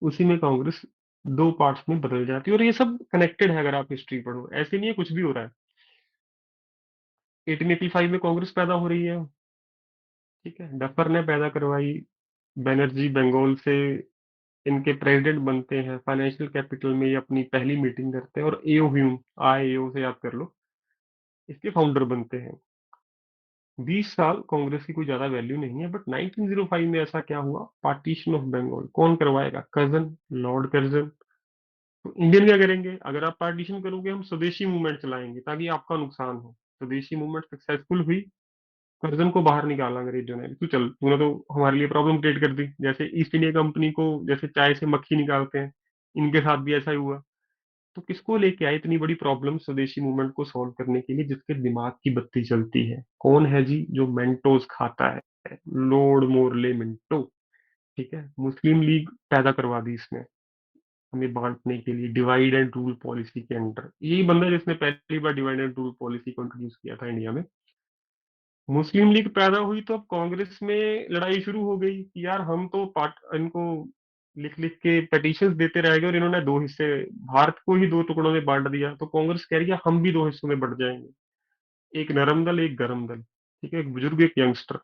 उसी में कांग्रेस दो पार्ट्स में बदल जाती है। और ये सब कनेक्टेड है, अगर आप हिस्ट्री पढ़ो, ऐसे नहीं है कुछ भी हो रहा है। 1885 में कांग्रेस पैदा हो रही है, ठीक है, डफर ने पैदा करवाई, बनर्जी बंगाल से इनके प्रेसिडेंट बनते हैं, फाइनेंशियल कैपिटल में ये अपनी पहली मीटिंग करते हैं, और एओ ह्यूम, आईएओ से याद कर लो, इसके फाउंडर बनते हैं। 20 साल कांग्रेस की कोई ज्यादा वैल्यू नहीं है, बट 1905 में ऐसा क्या हुआ, पार्टीशन ऑफ बंगाल। कौन करवाएगा, कर्जन, लॉर्ड कर्जन। तो इंडियन क्या करेंगे, अगर आप पार्टीशन करोगे हम स्वदेशी मूवमेंट चलाएंगे ताकि आपका नुकसान हो। स्वदेशी मूवमेंट सक्सेसफुल हुई, कर्जन को बाहर निकाला अंग्रेजों ने, तू चल, तूने तो हमारे लिए प्रॉब्लम क्रिएट कर दी, जैसे ईस्ट इंडिया कंपनी को जैसे चाय से मक्खी निकालते हैं, इनके साथ भी ऐसा ही हुआ। तो किसको लेके आए इतनी बड़ी प्रॉब्लम स्वदेशी मूवमेंट को सॉल्व करने के लिए, जिसके दिमाग की बत्ती चलती है, कौन है जी, जो मेंटोस खाता है, लॉर्ड मोरले मिंटो। ठीक है, मुस्लिम लीग पैदा करवा दी इसने, हमें बांटने के लिए, डिवाइड एंड रूल पॉलिसी के अंडर। यही बंदा है जिसने पहली बार डिवाइड एंड रूल पॉलिसी को इंट्रोड्यूस किया था इंडिया में। मुस्लिम लीग पैदा हुई तो अब कांग्रेस में लड़ाई शुरू हो गई कि यार हम तो पार्ट इनको लिख लिख के पेटिशंस देते रह गए, और इन्होंने दो हिस्से, भारत को ही दो टुकड़ों में बांट दिया। तो कांग्रेस कह रही है हम भी दो हिस्सों में बढ़ जाएंगे, एक नरम दल एक गरम दल। ठीक है, एक बुजुर्ग एक यंगस्टर,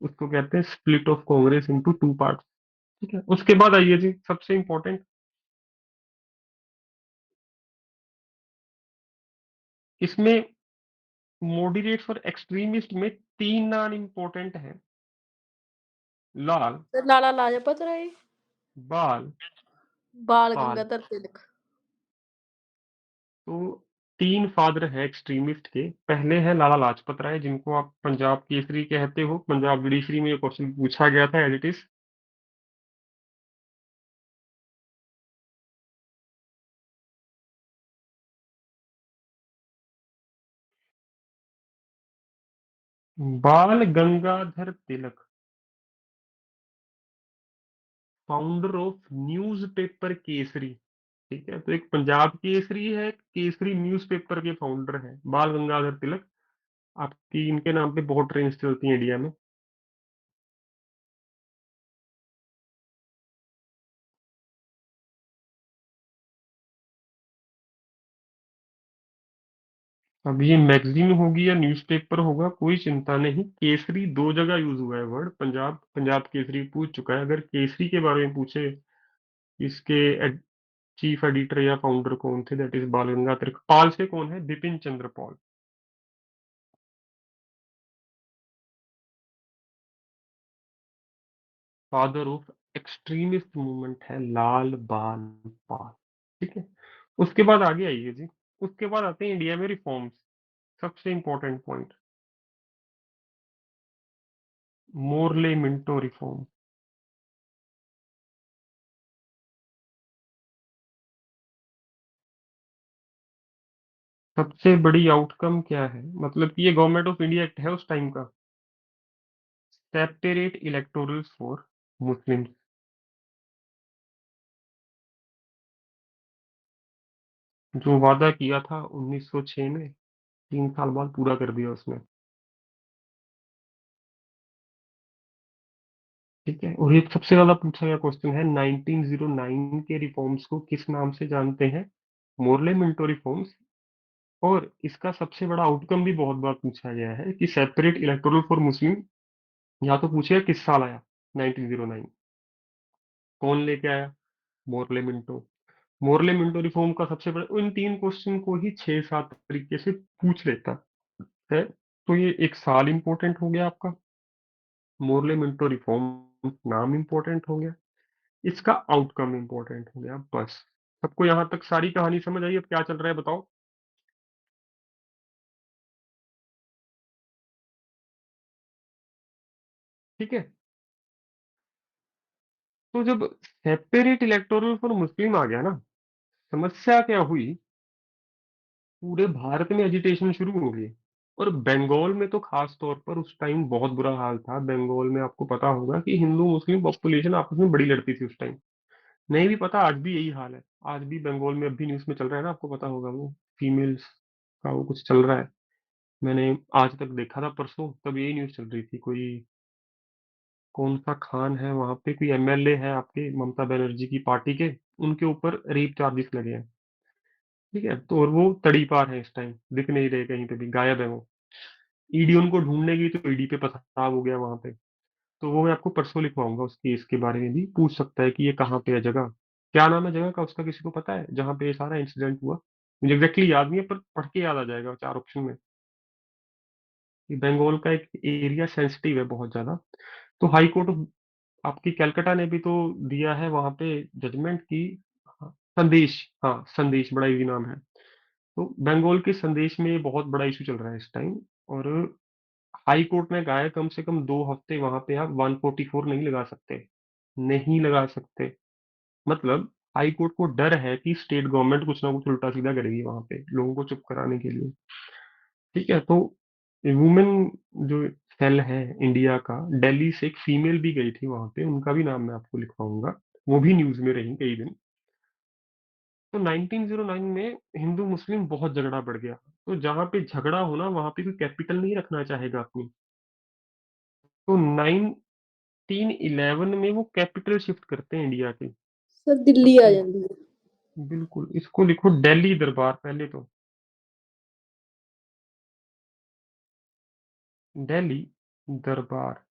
उसको कहते हैं split of Congress into two part. ठीक है, उसके बाद आइए जी सबसे इंपॉर्टेंट, इसमें मॉडरेट्स और एक्सट्रीमिस्ट में तीन नाम इंपॉर्टेंट है, लाल, सर लाला लाजपत राय, बाल, बाल पाल। गंगाधर तिलक। तो तीन फादर है एक्सट्रीमिस्ट के। पहले है लाला लाजपत राय, जिनको आप पंजाब केसरी कहते हो, पंजाब जुडिशरी में ये क्वेश्चन पूछा गया था as it is. Bal Gangadhar Tilak, founder of newspaper Kesari. ठीक है, तो एक पंजाब केसरी है, केसरी न्यूज़पेपर के फाउंडर है बाल गंगाधर तिलक। आपकी इनके नाम पे बहुत ट्रेन्स चलती हैं इंडिया में। अब ये मैगजीन होगी या न्यूज़पेपर होगा कोई चिंता नहीं, केसरी दो जगह यूज हुआ है वर्ड, पंजाब पंजाब केसरी पूछ चुका है। अगर केसरी के बारे में पूछे, इसके चीफ एडिटर या फाउंडर कौन थे, दैट इज बाल गंगाधर। पाल से कौन है, Bipin Chandra Pal. Father of extremist movement है लाल बाल पाल। ठीक है, उसके बाद आगे आइए जी। उसके बाद आते हैं इंडिया में रिफॉर्म्स, सबसे important point, Morley Minto reform. सबसे बड़ी आउटकम क्या है, मतलब कि ये गवर्नमेंट ऑफ इंडिया एक्ट है उस टाइम का, सेपरेट इलेक्टोरल फॉर मुस्लिम। जो वादा किया था 1906 में, 3 साल बाद पूरा कर दिया उसने। ठीक है, और ये सबसे ज्यादा पूछा गया क्वेश्चन है, 1909 के रिफॉर्म्स को किस नाम से जानते हैं, मोरले मिंटो रिफॉर्म्स। और इसका सबसे बड़ा आउटकम भी बहुत बार पूछा गया है कि सेपरेट इलेक्टोरल फॉर मुस्लिम, या तो पूछेगा किस साल आया, 1909। कौन लेके आया, Morley Minto. Morley Minto reform का सबसे बड़ा, इन 3 क्वेश्चन को ही 6-7 तरीके से पूछ लेता है। तो ये एक साल इंपॉर्टेंट हो गया आपका, मोरले मिंटो रिफॉर्म नाम इंपॉर्टेंट हो गया, इसका आउटकम इंपॉर्टेंट हो गया, बस। सबको यहां तक सारी कहानी समझ आई, अब क्या चल रहा है बताओ। ठीक है, तो जब सेपरेट इलेक्टोरल फॉर मुस्लिम आ गया ना, समस्या क्या हुई, पूरे भारत में एजिटेशन शुरू हो गई। और बंगाल में तो खास तौर पर उस टाइम बहुत बुरा हाल था। बंगाल में आपको पता होगा कि हिंदू मुस्लिम पॉपुलेशन आपस में बड़ी लड़ती थी उस टाइम। नहीं भी पता, आज भी यही हाल है। आज भी बंगाल में अभी न्यूज में चल रहा है ना, आपको पता होगा वो फीमेल्स का वो कुछ चल रहा है। मैंने आज तक देखा था, परसों तब यही न्यूज चल रही थी। कोई कौन सा खान है वहां पे, कोई एमएलए है आपके ममता बनर्जी की पार्टी के, उनके ऊपर रेप चार्जेस लगे हैं। ठीक है, तो और वो तड़ी पार है, इस टाइम दिख नहीं रहे, कहीं पे भी गायब है वो। ईडी उनको ढूंढने गई तो ईडी पे पथराव हो गया वहां पे। तो वो मैं आपको परसों लिखवाऊंगा, उस केस के बारे में भी पूछ सकता है कि ये कहाँ पे है जगह। क्या नाम है जगह का उसका, किसी को पता है, जहाँ पे ये सारा इंसिडेंट हुआ। मुझे एग्जैक्टली याद नहीं है, पर पढ़ के याद आ जाएगा 4 ऑप्शन में। कि बंगाल का एक एरिया सेंसिटिव है बहुत ज्यादा। तो हाई कोर्ट आपकी कलकत्ता ने भी तो दिया है वहां पे जजमेंट की। हाँ, संदेश, हाँ संदेश बड़ा इजी नाम है। तो बंगाल के संदेश में ये बहुत बड़ा इशू चल रहा है इस टाइम। और हाई कोर्ट ने कहा है कम से कम 2 हफ्ते वहां पे आप 144 नहीं लगा सकते, नहीं लगा सकते। मतलब हाई कोर्ट को डर है कि स्टेट गवर्नमेंट कुछ ना कुछ उल्टा सीधा करेगी वहां पे लोगों को चुप कराने के लिए। ठीक है, तो वुमेन जो सेल है इंडिया का, दिल्ली से एक फीमेल भी गई थी वहां पे, उनका भी नाम मैं आपको लिखवाऊंगा। वो भी न्यूज में रही कई दिन। तो 1909 में हिंदू मुस्लिम बहुत झगड़ा बढ़ गया। तो जहां पे झगड़ा होना, वहां पे कोई कैपिटल नहीं रखना चाहेगा अपनी। तो 1911 में वो कैपिटल शिफ्ट करते हैं इंडिया की। सर दिल्ली आ सबसे, ਜਾਂਦੀ ਹੈ। बिल्कुल, इसको लिखो दिल्ली दरबार पहले तो, दिल्ली दरबार।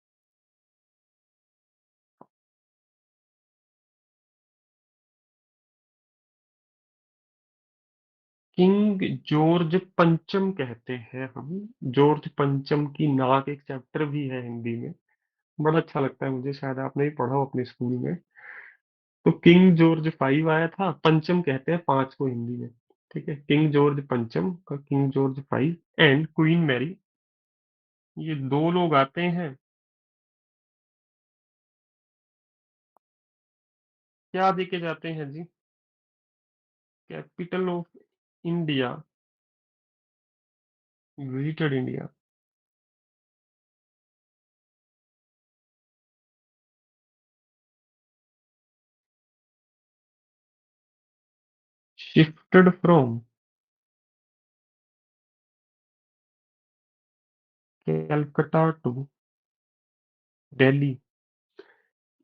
किंग जॉर्ज पंचम कहते हैं हम। जॉर्ज पंचम की नाक एक चैप्टर भी है हिंदी में, बड़ा अच्छा लगता है मुझे, शायद आपने भी पढ़ा हो अपने स्कूल में। तो किंग जॉर्ज 5 आया था, पंचम कहते हैं 5 को हिंदी में। ठीक है, किंग जॉर्ज पंचम का king George 5 and queen Mary, ये 2 लोग आते हैं। क्या देके जाते हैं जी, capital of India, visited India. Shifted from Calcutta to Delhi.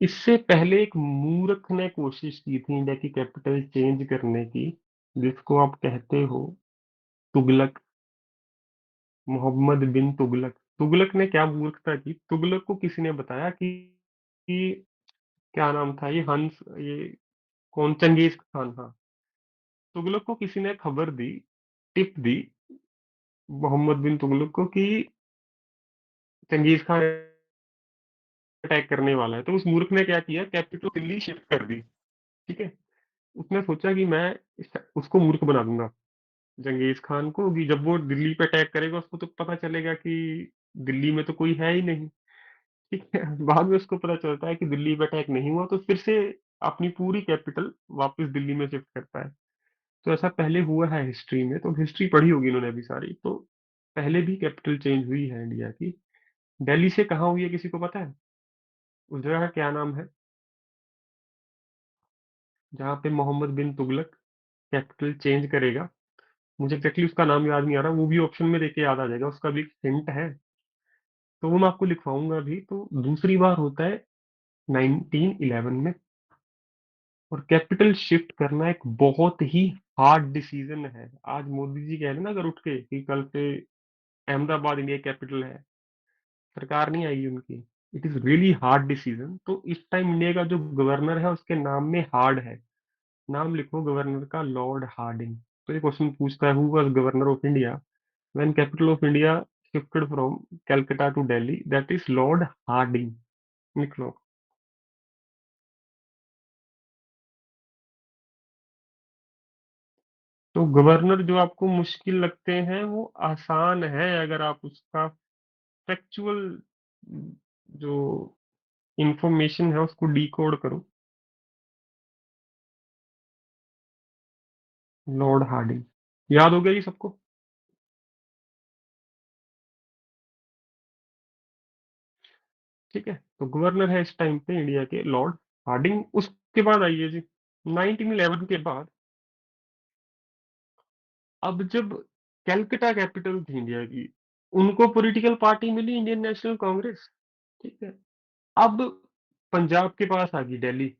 इससे पहले एक मूर्ख ने कोशिश की थी इंडिया की कैपिटल चेंज करने की, जिसको आप कहते हो तुगलक, मोहम्मद बिन तुगलक। तुगलक ने क्या मूर्खता की, तुगलक को किसी ने बताया कि क्या नाम था ये, हंस, ये कौन, चंगेज खान, हाँ। तुगलक को किसी ने खबर दी, टिप दी मोहम्मद बिन तुगलक को कि चंगेज खान अटैक करने वाला है। तो उस मूर्ख ने क्या किया, कैपिटल दिल्ली शिफ्ट कर दी। ठीक है। उसने सोचा कि मैं उसको मूर्ख बना दूंगा, जंगेज खान को, कि जब वो दिल्ली पे अटैक करेगा उसको तो पता चलेगा कि दिल्ली में तो कोई है ही नहीं। ठीक है। बाद में उसको पता चलता है कि दिल्ली पे अटैक नहीं हुआ, तो फिर से अपनी पूरी कैपिटल वापस दिल्ली में शिफ्ट करता है। तो ऐसा पहले हुआ है हिस्ट्री में, तो हिस्ट्री पढ़ी होगी इन्होंने अभी सारी, तो पहले भी कैपिटल चेंज हुई है इंडिया की। दिल्ली से कहाँ हुई है किसी को पता है? उस जगह का क्या नाम है जहाँ पे मोहम्मद बिन तुगलक कैपिटल चेंज करेगा? मुझे एग्जैक्टली उसका नाम याद नहीं आ रहा, वो भी ऑप्शन में देके याद आ जाएगा, उसका भी हिंट है, तो वो मैं आपको लिखवाऊंगा अभी। तो दूसरी बार होता है 1911 में। और कैपिटल शिफ्ट करना एक बहुत ही हार्ड डिसीजन है। आज मोदी जी कह रहे हैं ना अगर उठ के कि कल से अहमदाबाद इंडिया कैपिटल है, सरकार नहीं आएगी उनकी। It is really hard decision. तो इस टाइम इंडिया का जो गवर्नर है उसके नाम में हार्ड है। नाम लिखो गवर्नर का, लॉर्ड हार्डिंग। तो ये क्वेश्चन पूछता है, who was governor of India when capital of India shifted from Calcutta to Delhi? That is Lord Hardinge. लिख लो। तो गवर्नर जो आपको मुश्किल लगते हैं वो आसान है अगर आप उसका फैक्चुअल जो इंफॉर्मेशन है उसको डिकोड करो। लॉर्ड हार्डिंग याद हो गया ये सबको? ठीक है। तो गवर्नर है इस टाइम पे इंडिया के लॉर्ड हार्डिंग। उसके बाद आइए जी 1911 के बाद, अब जब कैलकाटा कैपिटल थी इंडिया की, उनको पॉलिटिकल पार्टी मिली इंडियन नेशनल कांग्रेस। ठीक है। अब पंजाब के पास आ गई दिल्ली।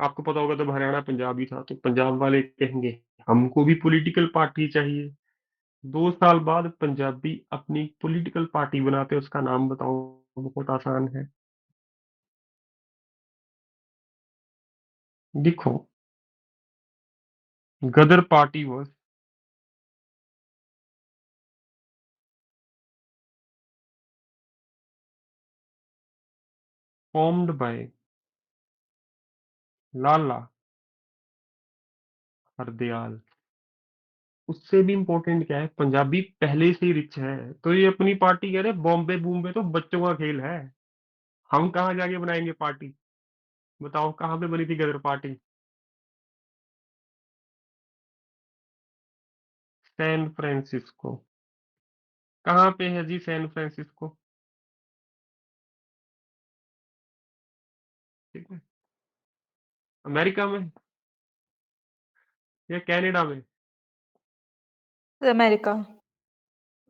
आपको पता होगा जब हरियाणा पंजाब ही था, तो पंजाब वाले कहेंगे हमको भी पॉलिटिकल पार्टी चाहिए। 2 साल बाद पंजाबी अपनी पॉलिटिकल पार्टी बनाते, उसका नाम बताओ। बहुत आसान है, लिखो। गदर पार्टी वॉज फॉर्म्ड बाय लाला हरदयाल। उससे भी इंपॉर्टेंट क्या है, पंजाबी पहले से ही रिच है, तो ये अपनी पार्टी कह रहे बॉम्बे बूम्बे तो बच्चों का खेल है, हम कहाँ जाके बनाएंगे पार्टी? बताओ कहाँ पे बनी थी गदर पार्टी? San Francisco. कहाँ पे है जी सैन फ्रांसिस्को? ठीक है। अमेरिका में या कनाडा में? अमेरिका।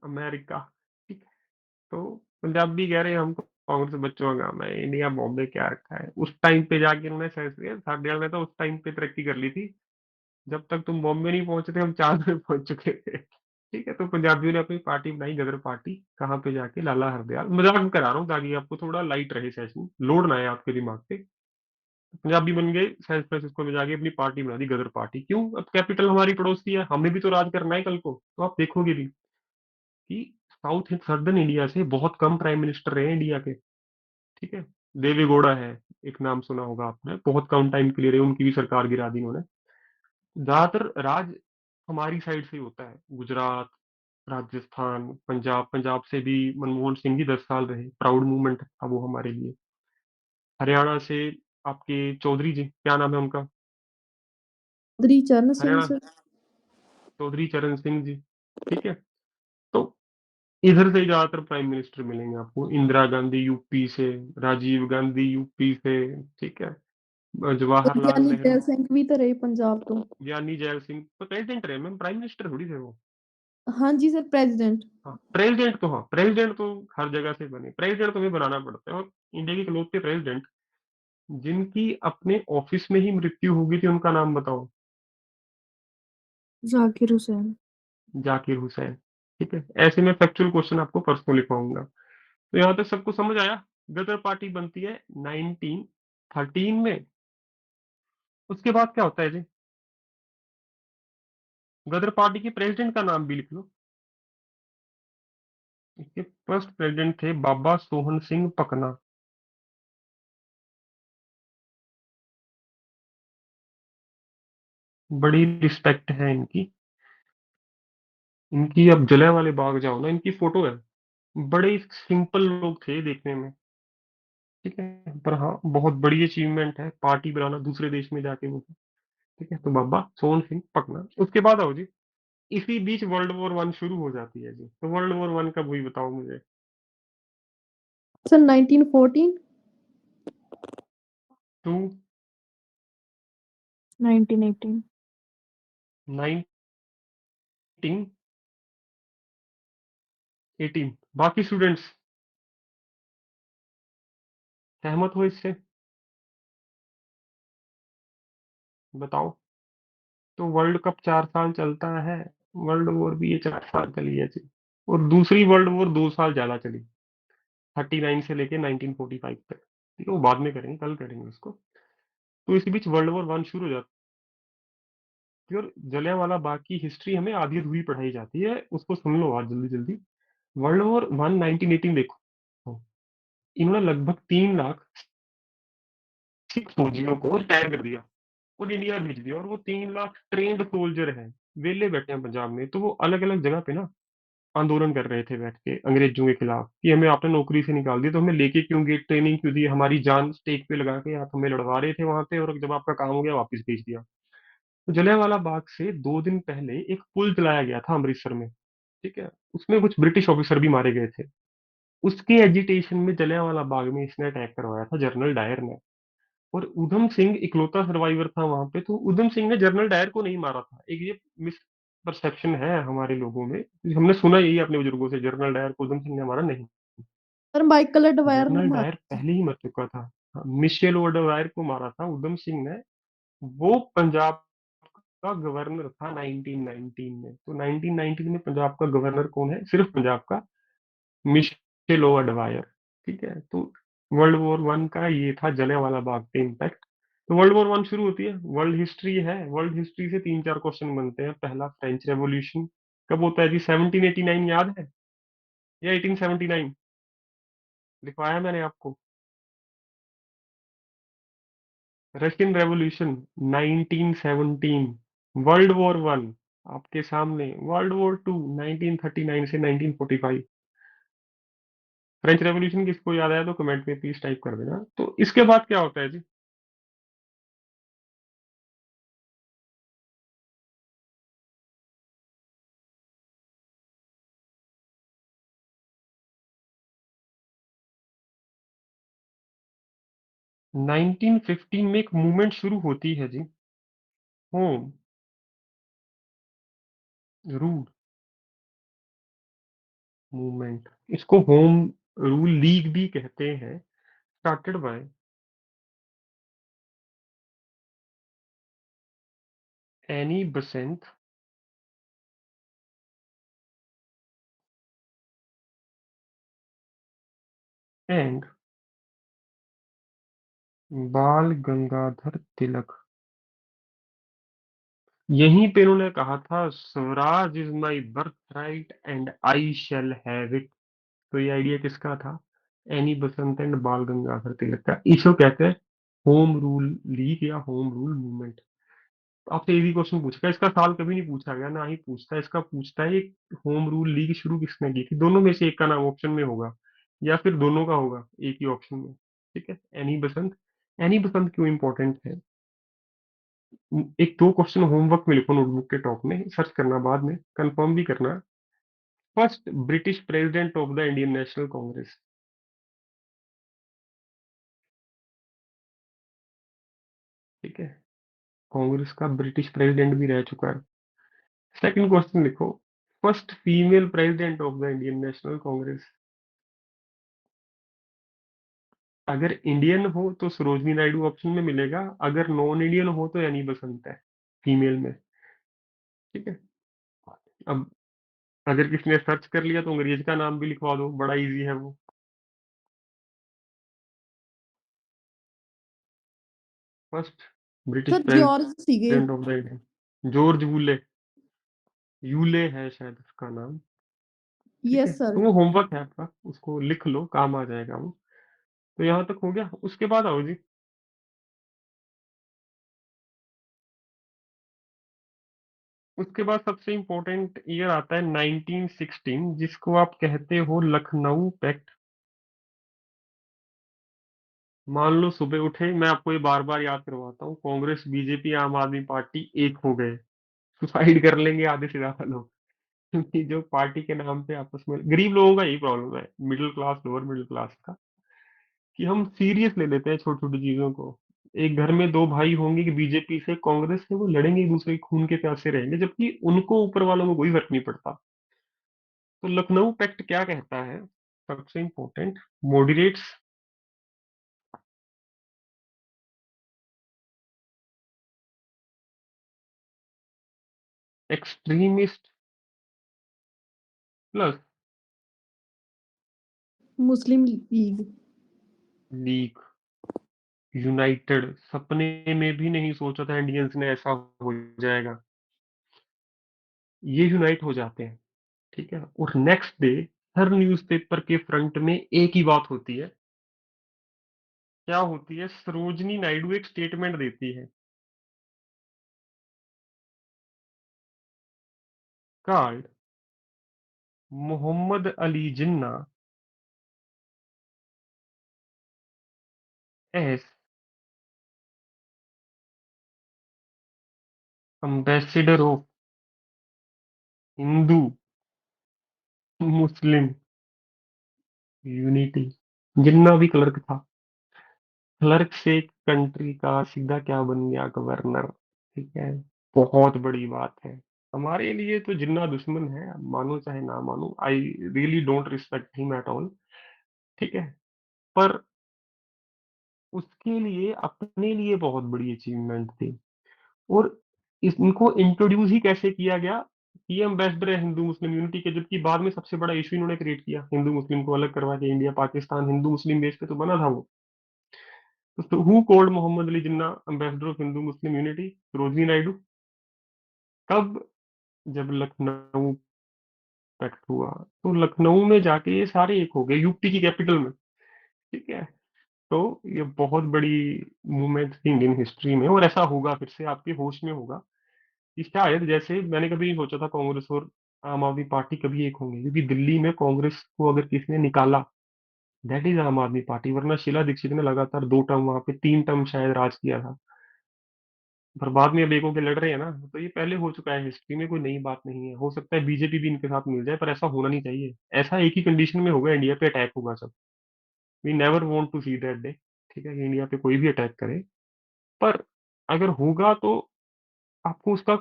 अमेरिका। ठीक है। तो पंजाबी कह रहे हैं हमको कांग्रेस बच्चों का काम है, इंडिया बॉम्बे क्या रखा है। उस टाइम पे जाके उन्होंने सेंस किया, साड्याल ने तो उस टाइम पे तरक्की कर ली थी, जब तक तुम बॉम्बे नहीं पहुंचे थे हम चांद में पहुंच चुके थे। ठीक है। तो पंजाबियों ने अपनी पार्टी बनाई गदर पार्टी, कहाँ पे जाके, लाला हरदयाल। मजाक करा रहा हूँ ताकि आपको थोड़ा लाइट रहे सेशन, लोड ना आए आपके दिमाग पे। पंजाबी बन गए, सैन फ्रांसिस्को में जाके अपनी पार्टी बना दी गदर पार्टी। क्यों? अब कैपिटल हमारी पड़ोसी है, हमें भी तो राज करना है कल को। तो आप देखोगे भी कि साउथ सर्दर्न इंडिया से बहुत कम प्राइम मिनिस्टर रहे इंडिया के। ठीक है। देवे गौड़ा है, एक नाम सुना होगा आपने, बहुत कम टाइम के लिए रहे, उनकी भी सरकार गिरा दी उन्होंने। ज्यादातर राज हमारी साइड से ही होता है, गुजरात, राजस्थान, पंजाब। पंजाब से भी मनमोहन सिंह जी 10 साल रहे, प्राउड मूवमेंट था वो हमारे लिए। हरियाणा से आपके चौधरी जी, क्या नाम है उनका? चौधरी चरण सिंह हरियाणा, सर। चौधरी चरण सिंह जी। ठीक है। तो इधर से ज्यादातर प्राइम मिनिस्टर मिलेंगे आपको, इंदिरा गांधी यूपी से, राजीव गांधी यूपी से। ठीक है। जवाहरलाल ਗਿਆਨੀ नेहरू। ਜੈਲ ਸਿੰਘ ਵੀ ਤਾਂ ਰਹੇ ਪੰਜਾਬ ਤੋਂ। ज्ञानी जैल सिंह तो प्रेसिडेंट रहे मैम, प्राइम मिनिस्टर थोड़ी थे वो। ਹਾਂਜੀ सर प्रेसिडेंट। हाँ प्रेसिडेंट तो, हाँ प्रेसिडेंट तो हर जगह से बने, प्रेसिडेंट तो भी बनाना पड़ता है। और इंडिया के इकलौते प्रेसिडेंट जिनकी अपने ऑफिस में ही मृत्यु हो गई थी, उनका नाम बताओ। जाकिर हुसैन। जाकिर हुसैन। ठीक है, ऐसे में फैक्चुअल क्वेश्चन आपको परसों लिखवाऊंगा। तो यहाँ तक सबको समझ आया। गदर पार्टी बनती है 1913 में। उसके बाद क्या होता है जी? गदर पार्टी के प्रेसिडेंट का नाम भी लिख लो। इसके फर्स्ट प्रेसिडेंट थे बाबा सोहन सिंह पकना। बड़ी रिस्पेक्ट है इनकी। इनकी अब जलियांवाले बाग जाओ ना, इनकी फोटो है। बड़े सिंपल लोग थे देखने में। ठीक है, पर हाँ बहुत बड़ी अचीवमेंट है पार्टी बनाना दूसरे देश में जाके वो। ठीक है, तो बाबा सोहन सिंह पकना। उसके बाद आओ जी, इसी बीच वर्ल्ड वॉर 1 शुरू हो जाती है जी। तो वर्ल्ड वॉर 1 कब हुई बताओ मुझे। सर 1914। 2। 1918। 1918। बाकी स्टूडेंट्स सहमत हो इससे? बताओ। तो वर्ल्ड कप 4 साल चलता है, वर्ल्ड वॉर भी ये 4 साल चली है जी। और दूसरी वर्ल्ड वॉर 2 साल ज्यादा चली, 39 से लेके 1945 तक। ठीक है, वो बाद में करेंगे, कल करेंगे उसको। तो इसी बीच वर्ल्ड वॉर 1 शुरू हो जाती है। और जलियांवाला बाग की हिस्ट्री हमें आधी अधूरी पढ़ाई जाती है, उसको सुन लो आज जल्दी जल्दी। वर्ल्ड वॉर 1 1918 देखो, इन्होंने लगभग 3 लाख सिख फौजियों को रिटायर कर दिया और इंडिया भेज दिया। और वो 3 लाख ट्रेंड सोल्जर हैं, वेले बैठे हैं पंजाब में। तो वो अलग अलग जगह पे ना आंदोलन कर रहे थे बैठ के अंग्रेजों के खिलाफ, कि हमें आपने नौकरी से निकाल दिया तो हमें लेके क्यों गए, ट्रेनिंग क्यों दी, हमारी जान स्टेक पे लगा के आप हमें लड़वा रहे थे वहां पे, और जब आपका काम हो गया वापस भेज दिया। तो जलियांवाला बाग से 2 दिन पहले एक पुल जलाया गया था अमृतसर में। ठीक है, उसमें कुछ ब्रिटिश ऑफिसर भी मारे गए थे। उसके एजिटेशन में जलियांवाला बाग में इसने अटैक करवाया था, जनरल डायर ने। और उधम सिंह इकलौता सर्वाइवर था वहां पे। तो उधम सिंह ने जनरल डायर को नहीं मारा था, एक ये मिस परसेप्शन है हमारे लोगों में। हमने सुना यही अपने बुजुर्गों से, जनरल डायर को उधम सिंह ने मारा नहीं। सर माइकल एडवायर ने जनरल मारा डायर था। पहले ही मर चुका था। हाँ, मिशेल ओडवायर को मारा था उधम सिंह ने। वो पंजाब का गवर्नर था 1919 में। तो 1919 में पंजाब का गवर्नर कौन है? सिर्फ पंजाब का मिशेल ओडवायर। ठीक है, तो वर्ल्ड वॉर 1 का ये था जलियांवाला बाग पे इम्पैक्ट। तो वर्ल्ड वॉर 1 शुरू होती है, वर्ल्ड हिस्ट्री है। वर्ल्ड हिस्ट्री से 3 4 क्वेश्चन बनते हैं। पहला, फ्रेंच रेवोल्यूशन कब होता है जी? 1789 याद है या 1879? लिखवाया मैंने आपको। Russian revolution 1917। वर्ल्ड वॉर 1 आपके सामने। वर्ल्ड वॉर 2 1939 से 1945। फ्रेंच रेवोल्यूशन किसको याद आया तो कमेंट में प्लीज टाइप कर देना। तो इसके बाद क्या होता है जी? 1915 में एक मूवमेंट शुरू होती है जी, होम रूल मूवमेंट। इसको होम रूल लीग भी कहते हैं। Started by any Besant and बाल गंगाधर तिलक। यहीं पे इन्होंने कहा था, Swaraj is my birth right and I shall have it. तो ये आइडिया किसका था? एनी बसंत एंड बाल गंगाधर तिलक का। इसको कहते हैं होम रूल लीग या होम रूल मूवमेंट। तो आपसे इजी क्वेश्चन पूछेगा, इसका साल कभी नहीं पूछा गया, ना ही पूछता है। इसका पूछता है एक होम रूल लीग शुरू किसने की थी? दोनों में से एक का नाम ऑप्शन में होगा, या फिर दोनों का होगा एक ही ऑप्शन में। ठीक है, एनी बसंत। एनी बसंत क्यों इंपॉर्टेंट है? एक दो क्वेश्चन होमवर्क में लिखो नोटबुक के टॉप में, सर्च करना बाद में, कंफर्म भी करना। First British president of the Indian National Congress. ठीक है, कांग्रेस का ब्रिटिश प्रेसिडेंट भी रह चुका है। सेकंड क्वेश्चन लिखो, first female president of the Indian National Congress. अगर इंडियन हो तो सरोजनी नायडू ऑप्शन में मिलेगा, अगर नॉन इंडियन हो तो यानी बसंत है फीमेल में। ठीक है, अब अगर किसी ने सर्च कर लिया तो अंग्रेज का नाम भी लिखवा दो, बड़ा इजी है वो। फर्स्ट ब्रिटिश सर जॉर्ज सीगे। President of the Indian, George Woolley, Yule है शायद उसका नाम। ठीक है, यस सर। तो वो होमवर्क है आपका, उसको लिख लो, काम आ जाएगा वो। तो यहाँ तक हो गया, उसके बाद आओ जी। उसके बाद सबसे इंपॉर्टेंट ईयर आता है 1916, जिसको आप कहते हो लखनऊ पैक्ट। मान लो सुबह उठे, मैं आपको ये बार बार याद करवाता हूँ, कांग्रेस बीजेपी आम आदमी पार्टी एक हो गए, सुसाइड कर लेंगे आधे से ज्यादा लोग। क्योंकि जो पार्टी के नाम पे आपस में, गरीब लोगों का यही प्रॉब्लम है, middle class lower middle class का, कि हम सीरियस ले लेते हैं छोटी छोटी चीजों को। एक घर में दो भाई होंगे कि बीजेपी से कांग्रेस से, वो लड़ेंगे एक दूसरे के खून के प्यासे रहेंगे, जबकि उनको ऊपर वालों को कोई फर्क नहीं पड़ता। तो लखनऊ पैक्ट क्या कहता है, सबसे इंपॉर्टेंट, मॉडरेट्स, एक्सट्रीमिस्ट प्लस मुस्लिम लीग। League United. सपने में भी नहीं सोचा था इंडियंस ने ऐसा हो जाएगा, ये यूनाइट हो जाते हैं। ठीक है, और नेक्स्ट डे हर न्यूज़पेपर के फ्रंट में एक ही बात होती है। क्या होती है, सरोजनी नायडू एक स्टेटमेंट देती है, called Mohammad Ali Jinnah as ambassador of Hindu Muslim unity. Jinnah भी क्लर्क था, क्लर्क से कंट्री का सीधा क्या बन गया, गवर्नर। ठीक है, बहुत बड़ी बात है। हमारे लिए तो जिन्ना दुश्मन है, मानो चाहे ना मानो, I really don't respect him at all. ठीक है, पर उसके लिए अपने लिए बहुत बड़ी अचीवमेंट थी। और इनको इंट्रोड्यूस ही कैसे किया गया, ये एम्बेसडर है हिंदू मुस्लिम यूनिटी के, जबकि बाद में सबसे बड़ा इशू इन्होंने क्रिएट किया, हिंदू मुस्लिम को अलग करवा के। India Pakistan Hindu Muslim base पे तो बना था वो। तो who called Mohammad Ali Jinnah ambassador of Hindu Muslim unity, Sarojini Naidu. कब, जब लखनऊ पैक्ट हुआ, तो लखनऊ में जाके ये सारे एक हो गए, यूपी की कैपिटल में। ठीक है, तो ये बहुत बड़ी मूवमेंट थी इंडियन हिस्ट्री में, और ऐसा होगा फिर से, आपके होश में होगा कि शायद, जैसे मैंने कभी नहीं सोचा था कांग्रेस और आम आदमी पार्टी कभी एक होंगे, क्योंकि दिल्ली में कांग्रेस को अगर किसी ने निकाला, दैट इज आम आदमी पार्टी। वरना शीला दीक्षित ने लगातार 2 टर्म, वहां पे 3 टर्म शायद राज किया था। पर बाद में अब एक होके लड़ रहे हैं ना, तो ये पहले हो चुका है हिस्ट्री में, कोई नई बात नहीं है। हो सकता है बीजेपी भी इनके साथ मिल जाए, पर ऐसा होना नहीं चाहिए। ऐसा एक ही कंडीशन में होगा, इंडिया पे अटैक होगा सब। We never want to see that day. ठीक है, कि इंडिया पे कोई भी अटैक करे। पर अगर होगा तो आपको उसका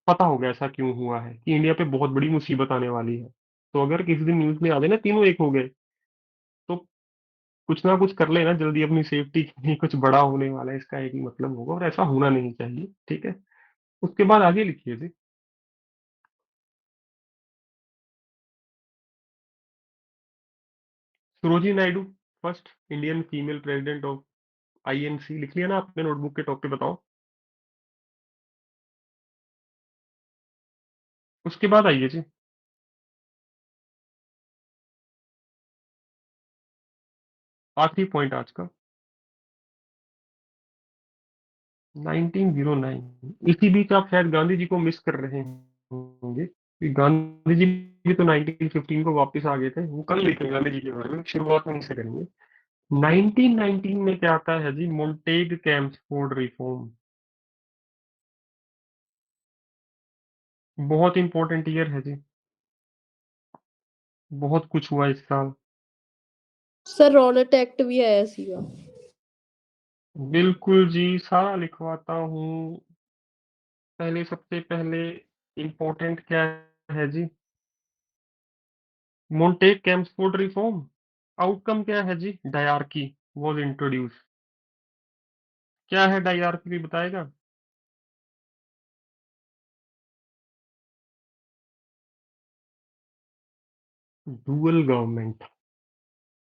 पता होगा ऐसा क्यों हुआ है, कि इंडिया पे बहुत बड़ी मुसीबत आने वाली है। तो अगर किसी दिन न्यूज में आ जाए ना तीनों एक हो गए, तो कुछ ना कुछ कर लेना जल्दी अपनी सेफ्टी के लिए, कुछ बड़ा होने वाला है, इसका एक ही मतलब होगा, और ऐसा होना नहीं चाहिए। ठीक है, उसके बाद आगे लिखिए जी। Sarojini Naidu, first Indian female president of INC. लिख लिया ना आपने नोटबुक के टॉप पे, बताओ। उसके बाद आइए जी, आखिरी पॉइंट आज का, 1909। इसी बीच आप शायद गांधी जी को मिस कर रहे होंगे, कि गांधी जी भी तो 1915 को वापस आ गए थे। वो कल लिखेंगे गांधी जी के बारे में, शुरुआत वहीं से करेंगे। 1919 में क्या आता है जी, मोन्टेग कैम्सफोर्ड रिफॉर्म। बहुत इंपॉर्टेंट ईयर है जी, बहुत कुछ हुआ इस साल। सर रॉलेट एक्ट भी आया सीगा। बिल्कुल जी, सारा लिखवाता हूँ। पहले सबसे पहले इम्पोर्टेंट क्या है जी? Montek Chelmsford reform. आउटकम क्या है जी? डायarchy वॉज इंट्रोड्यूस। क्या है डायarchy भी बताएगा? Dual government.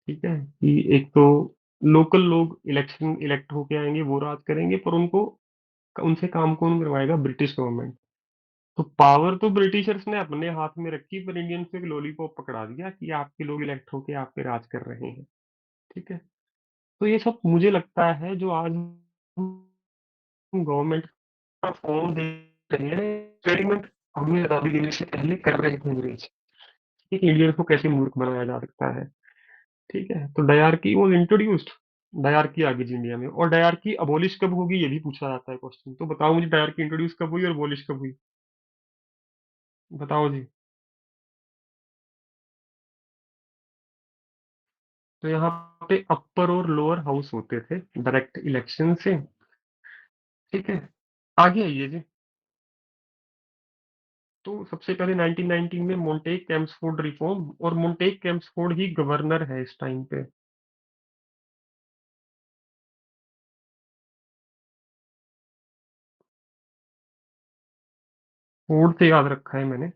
ठीक है, कि एक तो लोकल लोग इलेक्शन इलेक्ट होके आएंगे, वो राज करेंगे, पर उनको उनसे काम कौन करवाएगा? British government. तो पावर तो ब्रिटिशर्स ने अपने हाथ में रखी, पर इंडियंस को एक लॉलीपॉप पकड़ा दिया कि आपके लोग इलेक्ट होके आप पे राज कर रहे हैं। ठीक है, तो ये सब मुझे लगता है जो आज गवर्नमेंट का फॉर्म दे रहे हैं, एक्सपेरिमेंट हमें आजादी देने से पहले कर रहे थे अंग्रेज। ठीक है, इंडियंस को कैसे मूर्ख बनाया जा सकता है। ठीक है, तो डायarchy वॉज इंट्रोड्यूस्ड। डायarchy आ गई जी इंडिया में। और डायarchy अबॉलिश कब होगी, ये भी पूछा जाता है क्वेश्चन। तो बताओ मुझे, डायarchy इंट्रोड्यूस कब हुई और अबॉलिश कब हुई? बताओ जी। तो यहाँ पे अपर और लोअर हाउस होते थे डायरेक्ट इलेक्शन से। ठीक है, आगे आइए जी। तो सबसे पहले 1919 में मोंटेक कैम्सफोर्ड रिफॉर्म, और मोंटेक कैम्सफोर्ड ही गवर्नर है इस टाइम पे। फोर्ड से याद रखा है मैंने।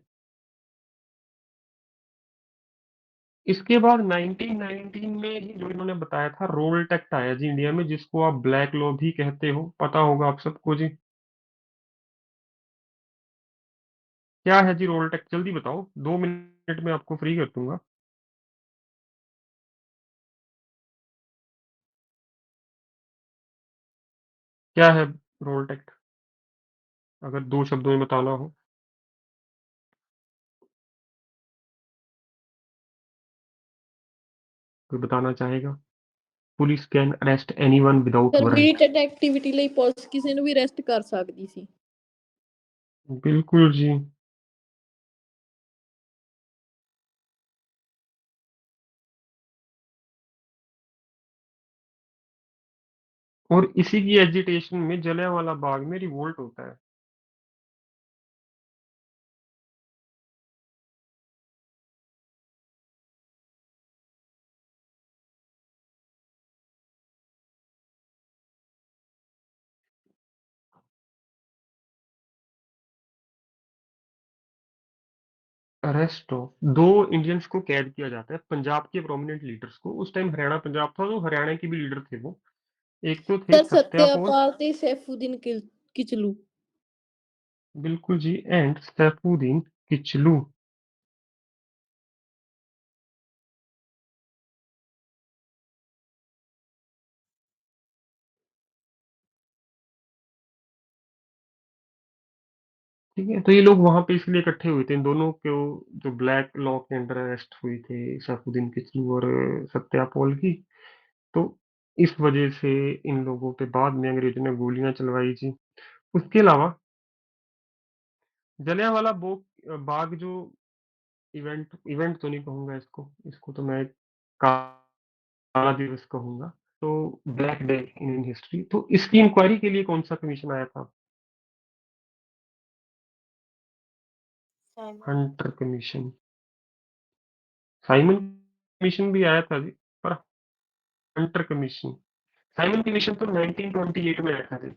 इसके बाद 1919 में ही जो इन्होंने बताया था, रोल एक्ट आया जी इंडिया में, जिसको आप ब्लैक लॉ भी कहते हो, पता होगा आप सबको जी। क्या है जी रोल एक्ट? जल्दी बताओ, 2 मिनट में आपको फ्री कर दूंगा। क्या है रोल एक्ट, अगर 2 शब्दों में बताना हो? कोई बताना चाहेगा? Police can arrest anyone without warrant. Permitted activity ਲਈ ਪੁਲਿਸ ਕਿਸੇ ਨੂੰ ਵੀ ਅਰੈਸਟ ਕਰ ਸਕਦੀ ਸੀ। बिल्कुल जी। और इसी की एजिटेशन में जलियांवाला बाग में रिवोल्ट होता है। अरेस्ट ऑफ 2 इंडियंस को कैद किया जाता है, पंजाब के प्रोमिनेंट लीडर्स को। उस टाइम हरियाणा पंजाब था, तो हरियाणा के भी लीडर थे वो। एक तो थे ਸਰ सत्यापॉल। ਸਤਿਆਪਾਲ ਤੇ ਸੈਫੂਦੀਨ ਕਿਚਲੂ। बिल्कुल जी, एंड सैफुद्दीन किचलू। ठीक है, तो ये लोग वहां पे इसलिए इकट्ठे हुए थे, इन दोनों को जो ब्लैक लॉ के अंडर अरेस्ट हुई थे, सैफुद्दीन किचलू और सत्यापॉल की। तो इस वजह से इन लोगों पे बाद में अंग्रेजों ने गोलियां चलवाई जी। उसके अलावा जलियांवाला बाग जो इवेंट इवेंट तो नहीं कहूंगा इसको, इसको तो मैं काला दिवस कहूंगा। तो black day in Indian history, तो इसकी इंक्वायरी के लिए कौन सा कमीशन आया था? Hunter commission. साइमन कमीशन भी आया था जी, पर हंटर कमीशन, साइमन कमीशन तो 1928 में आया था जी।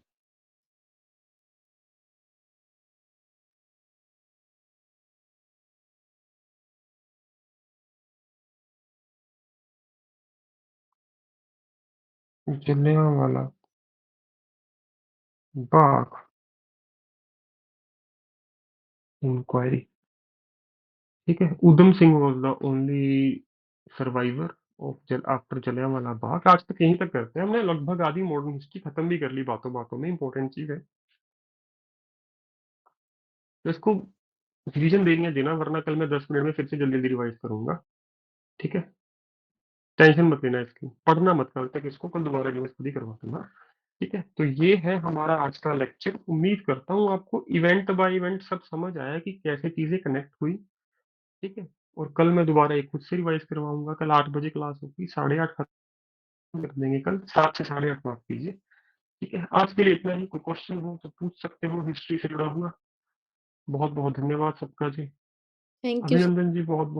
जलियांवाला बाग इंक्वायरी। ठीक है, Udham Singh was the only survivor of जल आफ्टर जलियांवाला बाग। आज तक यहीं तक करते हैं, हमने लगभग आधी मॉडर्न हिस्ट्री खत्म भी कर ली बातों बातों में। इंपॉर्टेंट चीज है, तो इसको रिवीजन देनी है देना, वरना कल मैं 10 मिनट में फिर से जल्दी जल्दी रिवाइज करूंगा। ठीक है, टेंशन मत लेना इसकी, पढ़ना मत कल तक इसको, कल दोबारा रिवाइज खुद ही करवा दूंगा। ठीक है, तो ये है हमारा आज का लेक्चर। उम्मीद करता हूँ आपको इवेंट बाय इवेंट सब समझ आया कि कैसे चीजें कनेक्ट हुई। ठीक है, और कल मैं दोबारा एक खुद से रिवाइज करवाऊंगा। कल 8 बजे क्लास होगी, 8:30 खत्म कर देंगे, कल 7 से 8:30 माफ कीजिए। ठीक है, आज के लिए इतना ही। कोई क्वेश्चन हो तो पूछ सकते हो हिस्ट्री से जुड़ा हुआ। बहुत-बहुत धन्यवाद सबका जी। Thank you. अभिनंदन जी बहुत-बहुत।